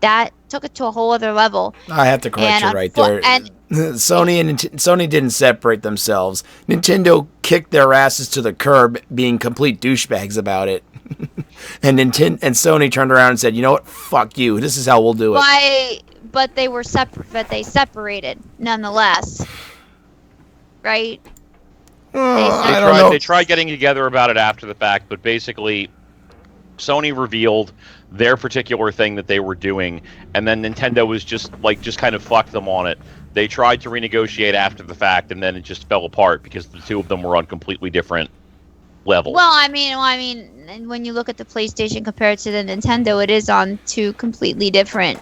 that took it to a whole other level. I have to correct you right there. And Sony didn't separate themselves. Nintendo kicked their asses to the curb, being complete douchebags about it. and Sony turned around and said, "You know what? Fuck you. This is how we'll do it." But they were separate. But they separated nonetheless, right? I don't know. They tried getting together about it after the fact, but basically, Sony revealed their particular thing that they were doing, and then Nintendo was just kind of fucked them on it. They tried to renegotiate after the fact, and then it just fell apart because the two of them were on completely different levels. Well, I mean, when you look at the PlayStation compared to the Nintendo, it is on two completely different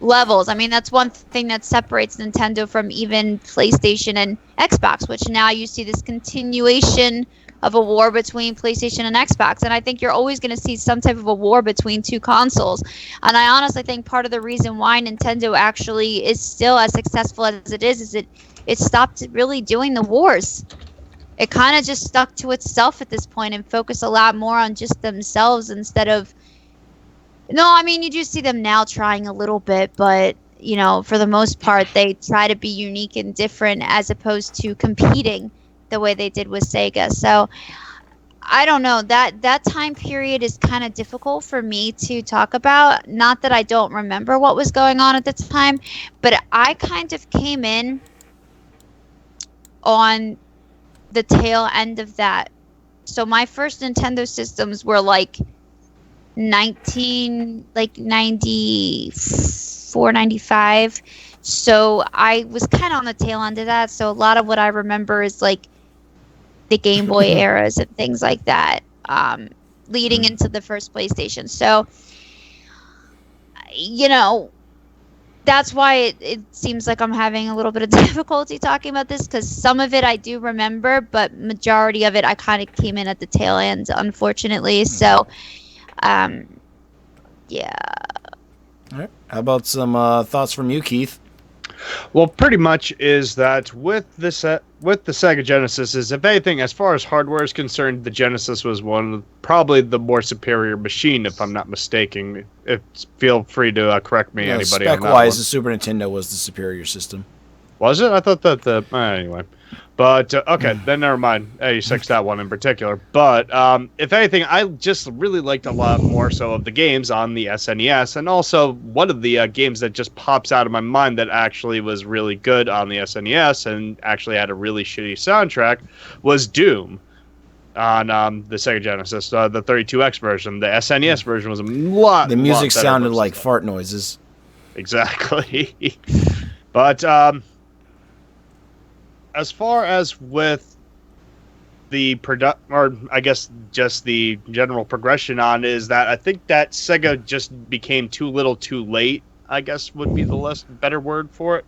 levels. I mean, that's one thing that separates Nintendo from even PlayStation and Xbox, which now you see this continuation of a war between PlayStation and Xbox. And I think you're always going to see some type of a war between two consoles. And I honestly think part of the reason why Nintendo actually is still as successful as it is it stopped really doing the wars. It kind of just stuck to itself at this point and focused a lot more on just themselves instead of... No, I mean, you do see them now trying a little bit, but, for the most part, they try to be unique and different as opposed to competing the way they did with Sega. So I don't know, that time period is kind of difficult for me to talk about. Not that I don't remember what was going on at the time, but I kind of came in on the tail end of that. So my first Nintendo systems were like 94, 95. So I was kind of on the tail end of that. So a lot of what I remember is like the Game Boy eras and things like that, leading into the first PlayStation. So, that's why it seems like I'm having a little bit of difficulty talking about this, because some of it I do remember, but majority of it I kind of came in at the tail end, unfortunately. So, yeah. All right. How about some thoughts from you, Keith? Well, pretty much is that with the Sega Genesis, is if anything, as far as hardware is concerned, the Genesis was probably the more superior machine, if I'm not mistaken. Feel free to correct me, anybody on that spec-wise, one. the Super Nintendo was the superior system. Was it? I thought that anyway. But, okay, then never mind. 86, that one in particular. But, if anything, I just really liked a lot more so of the games on the SNES. And also, one of the games that just pops out of my mind that actually was really good on the SNES and actually had a really shitty soundtrack was Doom on the Sega Genesis, the 32X version. The SNES version was a lot The music lot sounded like fart noises. Exactly. But, as far as with the or I guess just the general progression on is that I think that Sega just became too little too late, I guess would be the better word for it.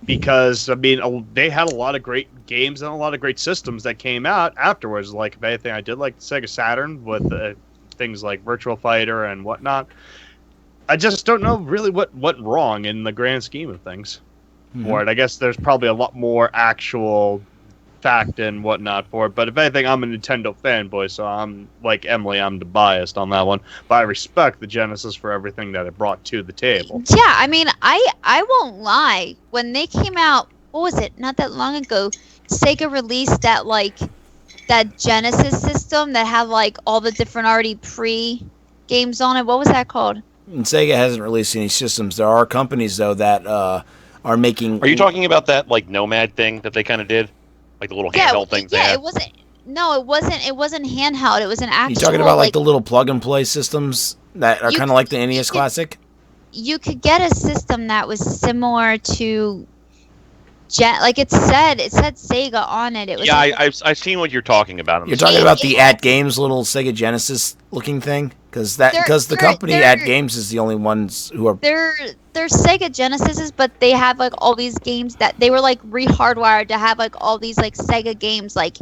because I mean they had a lot of great games and a lot of great systems that came out afterwards. Like if anything, I did like the Sega Saturn with things like Virtual Fighter and whatnot. I just don't know really what went wrong in the grand scheme of things for it. I guess there's probably a lot more actual fact and whatnot for it. But if anything, I'm a Nintendo fanboy, so I'm like Emily, I'm biased on that one. But I respect the Genesis for everything that it brought to the table. Yeah, I mean, I won't lie. When they came out, what was it? Not that long ago, Sega released that Genesis system that had like all the different already pre games on it. What was that called? And Sega hasn't released any systems. There are companies though that are making. Are you talking about that like Nomad thing that they kind of did? Like the little handheld things. Yeah, it wasn't. No, it wasn't. It wasn't handheld. It was an actual. You talking about like the little plug and play systems that are kind of like the NES Classic? You could get a system that was similar to, like it said Sega on it. It was. Yeah, I've seen what you're talking about. You're talking about the At Games little Sega Genesis looking thing, because the company At Games is the only ones who are. They're Sega Genesises, but they have like all these games that they were like re-hardwired to have like all these like Sega games like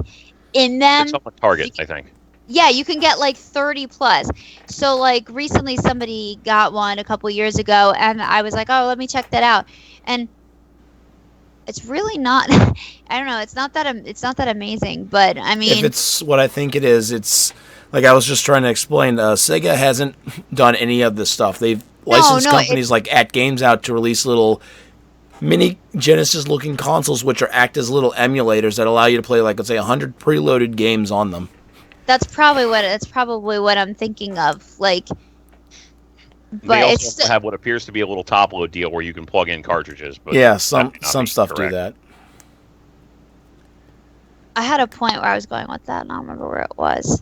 in them. It's on Target, I think. Yeah, you can get like 30 plus. So like recently somebody got one a couple years ago, and I was like, oh, let me check that out. And it's really not. I don't know. It's not that amazing, but I mean, if it's what I think it is, it's like I was just trying to explain. Sega hasn't done any of this stuff. They've licensed companies like At Games out to release little mini Genesis-looking consoles, which act as little emulators that allow you to play, like, let's say, 100 preloaded games on them. That's probably what I'm thinking of. Like, but they also have what appears to be a little top load deal where you can plug in cartridges. But yeah, some stuff do that. I had a point where I was going with that, and I don't remember where it was.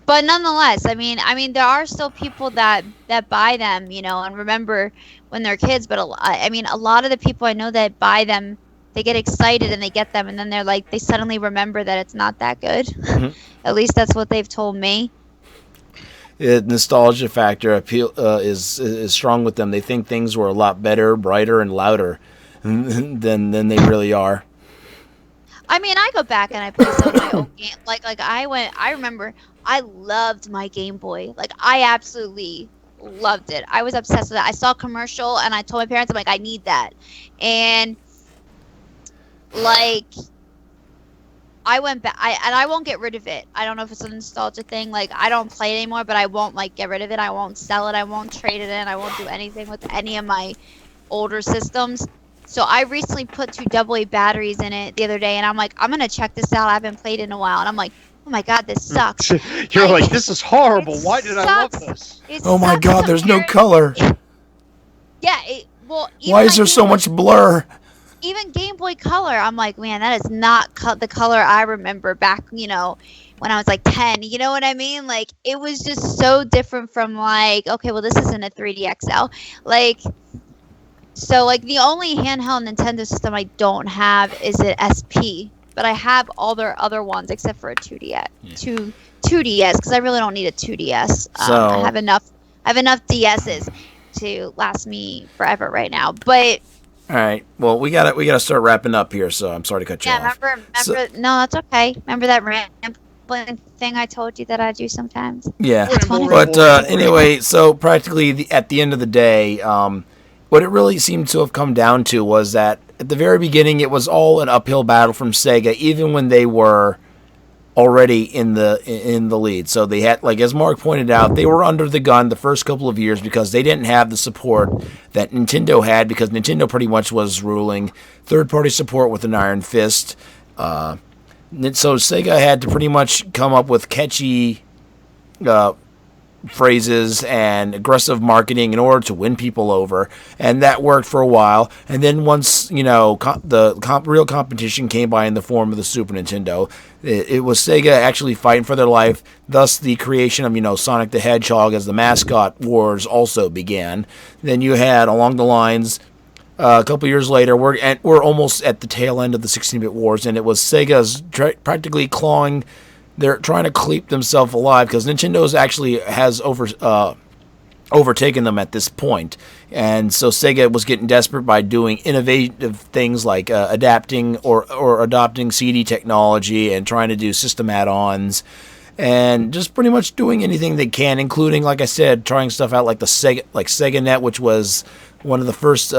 But nonetheless, I mean, there are still people that buy them, and remember when they're kids. But I mean, a lot of the people I know that buy them, they get excited and they get them, and then they're like, they suddenly remember that it's not that good. Mm-hmm. At least that's what they've told me. The nostalgia factor is strong with them. They think things were a lot better, brighter, and louder than they really are. I mean, I go back and I play some of my old games. Like I remember I loved my Game Boy. Like, I absolutely loved it. I was obsessed with it. I saw a commercial and I told my parents, I'm like, I need that. And like, I went back, and I won't get rid of it. I don't know if it's a nostalgia thing. Like, I don't play it anymore, but I won't like get rid of it. I won't sell it. I won't trade it in. I won't do anything with any of my older systems. So I recently put 2 AA batteries in it the other day, and I'm like, I'm gonna check this out. I haven't played in a while, and I'm like, oh my god, this sucks. You're like, this is horrible. Why did I love this? Oh my god, there's no color. Yeah, why is there so much blur? Even Game Boy Color, I'm like, man, that is not the color I remember back, when I was like 10. You know what I mean? Like, it was just so different from like, okay, well, this isn't a 3D XL. Like, so like the only handheld Nintendo system I don't have is an SP, but I have all their other ones except for a 2DS. 2DS, because I really don't need a 2DS. I have enough DSs to last me forever right now. But all right. Well, we gotta start wrapping up here. So I'm sorry to cut you off. Remember. No, that's okay. Remember that rambling thing I told you that I do sometimes? Yeah. But anyway, so practically at the end of the day, what it really seemed to have come down to was that at the very beginning, it was all an uphill battle from Sega, even when they were already in the lead. So they had, like as Mark pointed out, they were under the gun the first couple of years because they didn't have the support that Nintendo had, because Nintendo pretty much was ruling third-party support with an iron fist. So Sega had to pretty much come up with catchy phrases and aggressive marketing in order to win people over, and that worked for a while. And then once the real competition came by in the form of the Super Nintendo, it was Sega actually fighting for their life. Thus, the creation of Sonic the Hedgehog as the mascot wars also began. Then you had along the lines. A couple years later, we're almost at the tail end of the 16-bit wars, and it was Sega's practically clawing. They're trying to keep themselves alive because Nintendo's actually has overtaken them at this point. And so Sega was getting desperate by doing innovative things like adapting or adopting CD technology and trying to do system add-ons and just pretty much doing anything they can, including, like I said, trying stuff out like the SegaNet, which was one of the first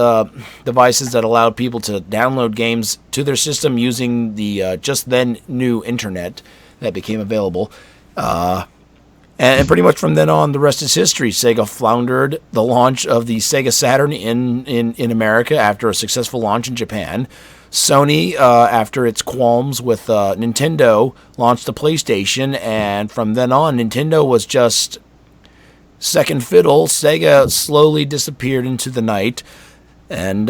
devices that allowed people to download games to their system using the just then new internet that became available. And pretty much from then on, the rest is history. Sega floundered the launch of the Sega Saturn in America after a successful launch in Japan. Sony, after its qualms with Nintendo, launched the PlayStation, and from then on, Nintendo was just second fiddle. Sega slowly disappeared into the night, and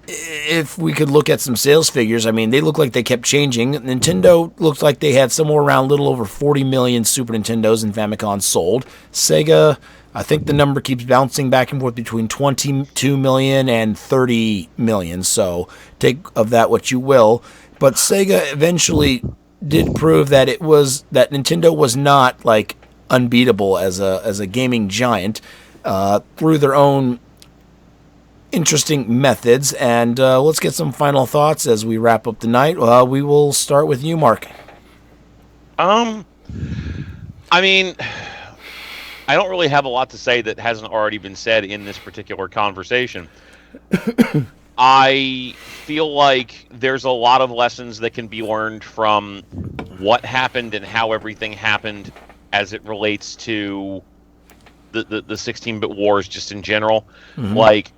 if we could look at some sales figures, I mean, they look like they kept changing. Nintendo looked like they had somewhere around a little over 40 million Super Nintendos and Famicom sold. Sega, I think the number keeps bouncing back and forth between 22 million and 30 million, so take of that what you will. But Sega eventually did prove that Nintendo was not like unbeatable as a gaming giant through their own interesting methods. And let's get some final thoughts as we wrap up the night. We will start with you, Mark. I mean, I don't really have a lot to say that hasn't already been said in this particular conversation. I feel like there's a lot of lessons that can be learned from what happened and how everything happened as it relates to the 16-bit wars just in general. Mm-hmm. Like,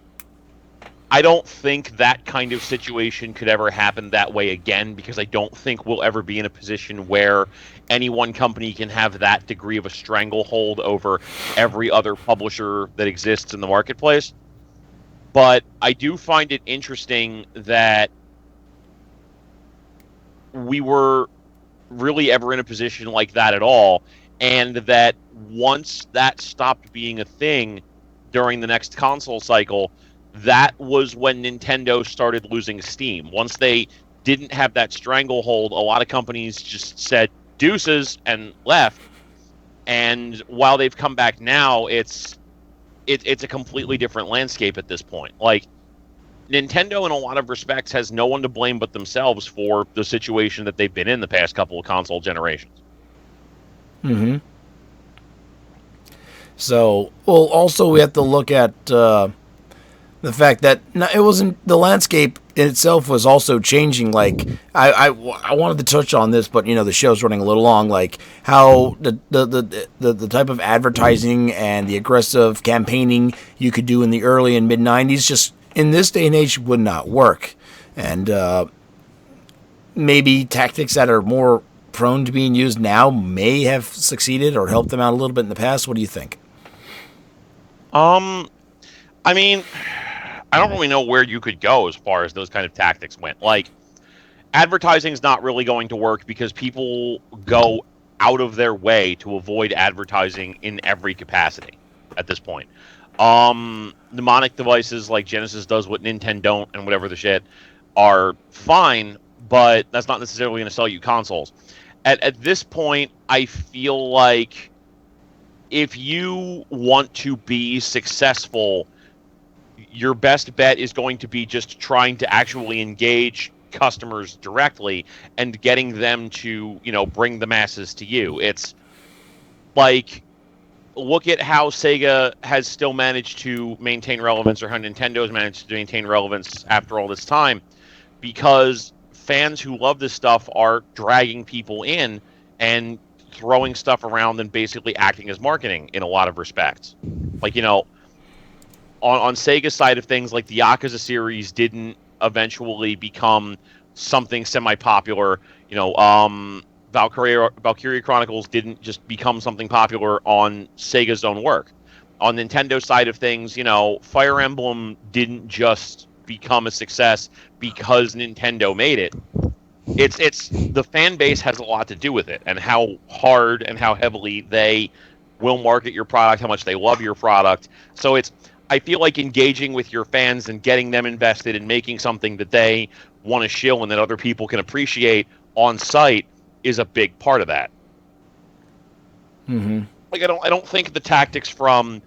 I don't think that kind of situation could ever happen that way again, because I don't think we'll ever be in a position where any one company can have that degree of a stranglehold over every other publisher that exists in the marketplace. But I do find it interesting that we were really ever in a position like that at all, and that once that stopped being a thing during the next console cycle, that was when Nintendo started losing steam. Once they didn't have that stranglehold, a lot of companies just said deuces and left. And while they've come back now, it's a completely different landscape at this point. Like, Nintendo, in a lot of respects, has no one to blame but themselves for the situation that they've been in the past couple of console generations. Mm-hmm. So, well, also we have to look at the fact that it wasn't, the landscape in itself was also changing. Like, I wanted to touch on this, but the show's running a little long. Like how the type of advertising and the aggressive campaigning you could do in the early and mid '90s just in this day and age would not work, and maybe tactics that are more prone to being used now may have succeeded or helped them out a little bit in the past. What do you think? I mean, I don't really know where you could go as far as those kind of tactics went. Like, advertising's not really going to work because people go out of their way to avoid advertising in every capacity at this point. Mnemonic devices like Genesis does what Nintendo don't and whatever the shit are fine, but that's not necessarily going to sell you consoles. At this point, I feel like if you want to be successful, your best bet is going to be just trying to actually engage customers directly and getting them to, bring the masses to you. It's like, look at how Sega has still managed to maintain relevance, or how Nintendo's managed to maintain relevance after all this time, because fans who love this stuff are dragging people in and throwing stuff around and basically acting as marketing in a lot of respects. Like, on Sega's side of things, like the Yakuza series didn't eventually become something semi-popular. Valkyria Chronicles didn't just become something popular on Sega's own work. On Nintendo's side of things, Fire Emblem didn't just become a success because Nintendo made it. It's the fan base has a lot to do with it, and how hard and how heavily they will market your product, how much they love your product. So I feel like engaging with your fans and getting them invested in making something that they want to shill and that other people can appreciate on site is a big part of that. Mm-hmm. Like I don't think the tactics from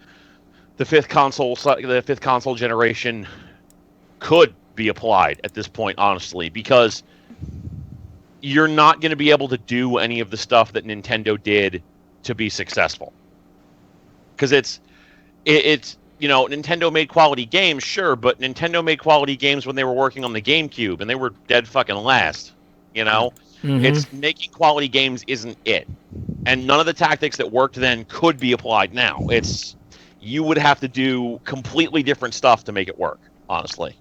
the fifth console generation could be applied at this point, honestly, because you're not going to be able to do any of the stuff that Nintendo did to be successful. Because it's Nintendo made quality games, sure, but Nintendo made quality games when they were working on the GameCube, and they were dead fucking last. Mm-hmm. It's making quality games isn't it, and none of the tactics that worked then could be applied now. You would have to do completely different stuff to make it work, honestly.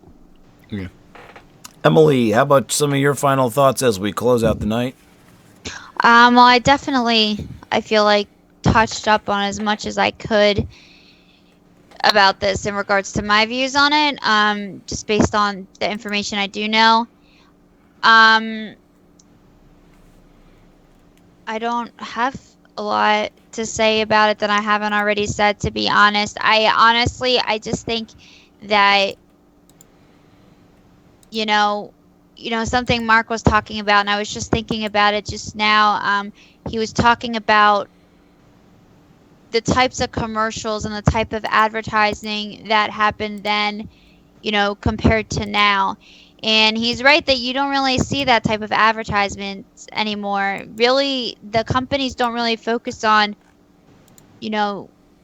Yeah. Emily, how about some of your final thoughts as we close out the night? Well, I feel like touched up on as much as I could about this in regards to my views on it, just based on the information I do know. I don't have a lot to say about it that I haven't already said, to be honest. I just think that, something Mark was talking about, and I was just thinking about it just now. He was talking about the types of commercials and the type of advertising that happened then, compared to now. And he's right that you don't really see that type of advertisements anymore. Really, the companies don't really focus on,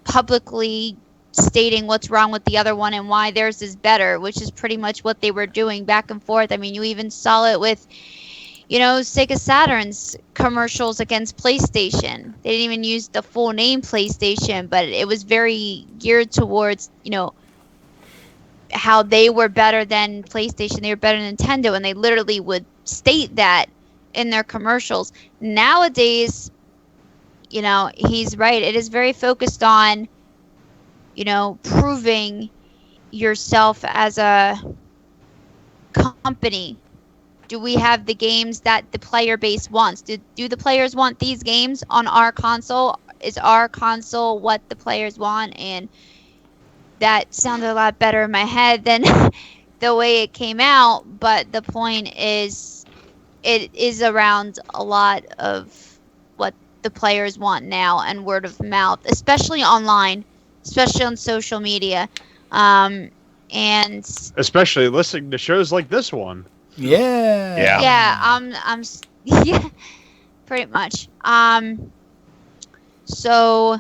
publicly stating what's wrong with the other one and why theirs is better, which is pretty much what they were doing back and forth. I mean, you even saw it with, Sega Saturn's commercials against PlayStation. They didn't even use the full name PlayStation, but it was very geared towards, how they were better than PlayStation. They were better than Nintendo, and they literally would state that in their commercials. Nowadays, he's right. It is very focused on, proving yourself as a company. Do we have the games that the player base wants? Do the players want these games on our console? Is our console what the players want? And that sounded a lot better in my head than the way it came out. But the point is, it is around a lot of what the players want now, and word of mouth, especially online, especially on social media, and especially listening to shows like this one. Yeah. I'm yeah, pretty much. So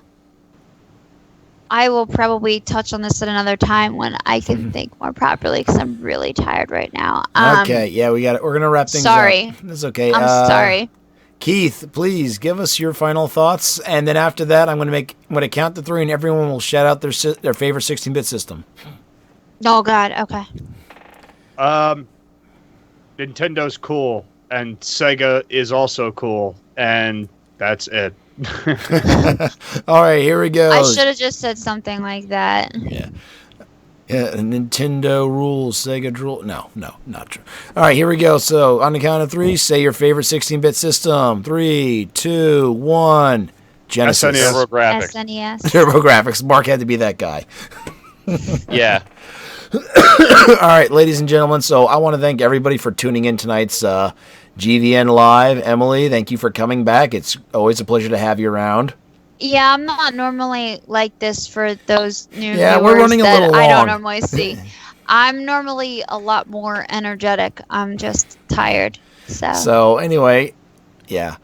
I will probably touch on this at another time when I can think more properly, because I'm really tired right now. Okay, yeah, we're gonna wrap things sorry. up. That's okay. I'm sorry. Keith, please give us your final thoughts, and then after that, I'm gonna count to 3, and everyone will shout out their favorite 16-bit system. Oh God. Okay. Nintendo's cool, and Sega is also cool, and that's it. All right, here we go. I should have just said something like that. Yeah, Nintendo rules, Sega rule. No, not true. All right, here we go. So on the count of 3, say your favorite 16-bit system. 3, 2, 1. Genesis. SNES. TurboGrafx. SNES. TurboGrafx. Mark had to be that guy. Yeah. All right, ladies and gentlemen, so I want to thank everybody for tuning in tonight's GVN Live. Emily, thank you for coming back. It's always a pleasure to have you around. Yeah, I'm not normally like this for those new Yeah, viewers we're running a that little I long. don't normally see. I'm normally a lot more energetic. I'm just tired. So anyway, yeah.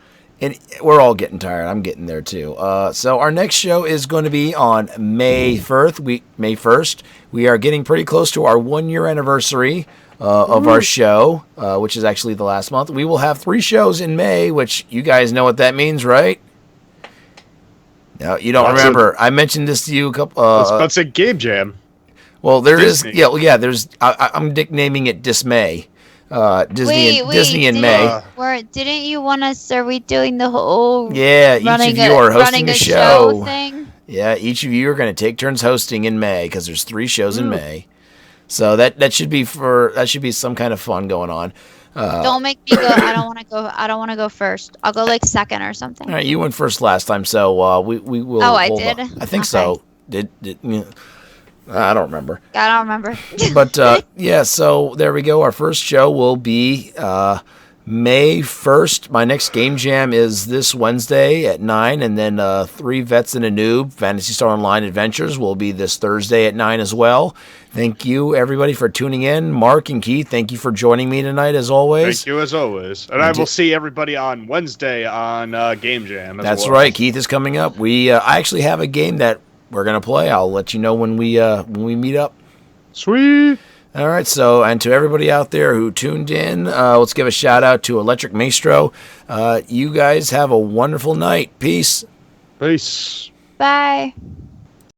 And we're all getting tired. I'm getting there too. So our next show is going to be on May 1st. We are getting pretty close to our 1-year anniversary of our show, which is actually the last month. We will have 3 shows in May, which you guys know what that means, right? No, you don't remember. I mentioned this to you a couple. That's a Game Jam. Well, there Disney. is. Yeah. There's. I'm nicknaming it Dismay. Disney in May. Didn't you want us? Are we doing the whole? Yeah, each of you are hosting a show. Thing? Yeah, each of you are going to take turns hosting in May, because there's 3 shows in May. So that should be some kind of fun going on. Don't make me go. I don't want to go. I don't want to go first. I'll go like second or something. All right, you went first last time, so we will. Oh, I did? I think so. Did I don't remember. I don't remember. But yeah, so there we go. Our first show will be May 1st, my next game jam is this Wednesday at 9, and then 3 Vets and a Noob, Phantasy Star Online Adventures, will be this Thursday at 9 as well. Thank you, everybody, for tuning in. Mark and Keith, thank you for joining me tonight, as always. Thank you, as always. And I will see everybody on Wednesday on Game Jam as That's well. right. Keith is coming up. I actually have a game that we're going to play. I'll let you know when we meet up. Sweet. All right, and to everybody out there who tuned in, let's give a shout out to Electric Maestro. You guys have a wonderful night. Peace. Peace. Bye.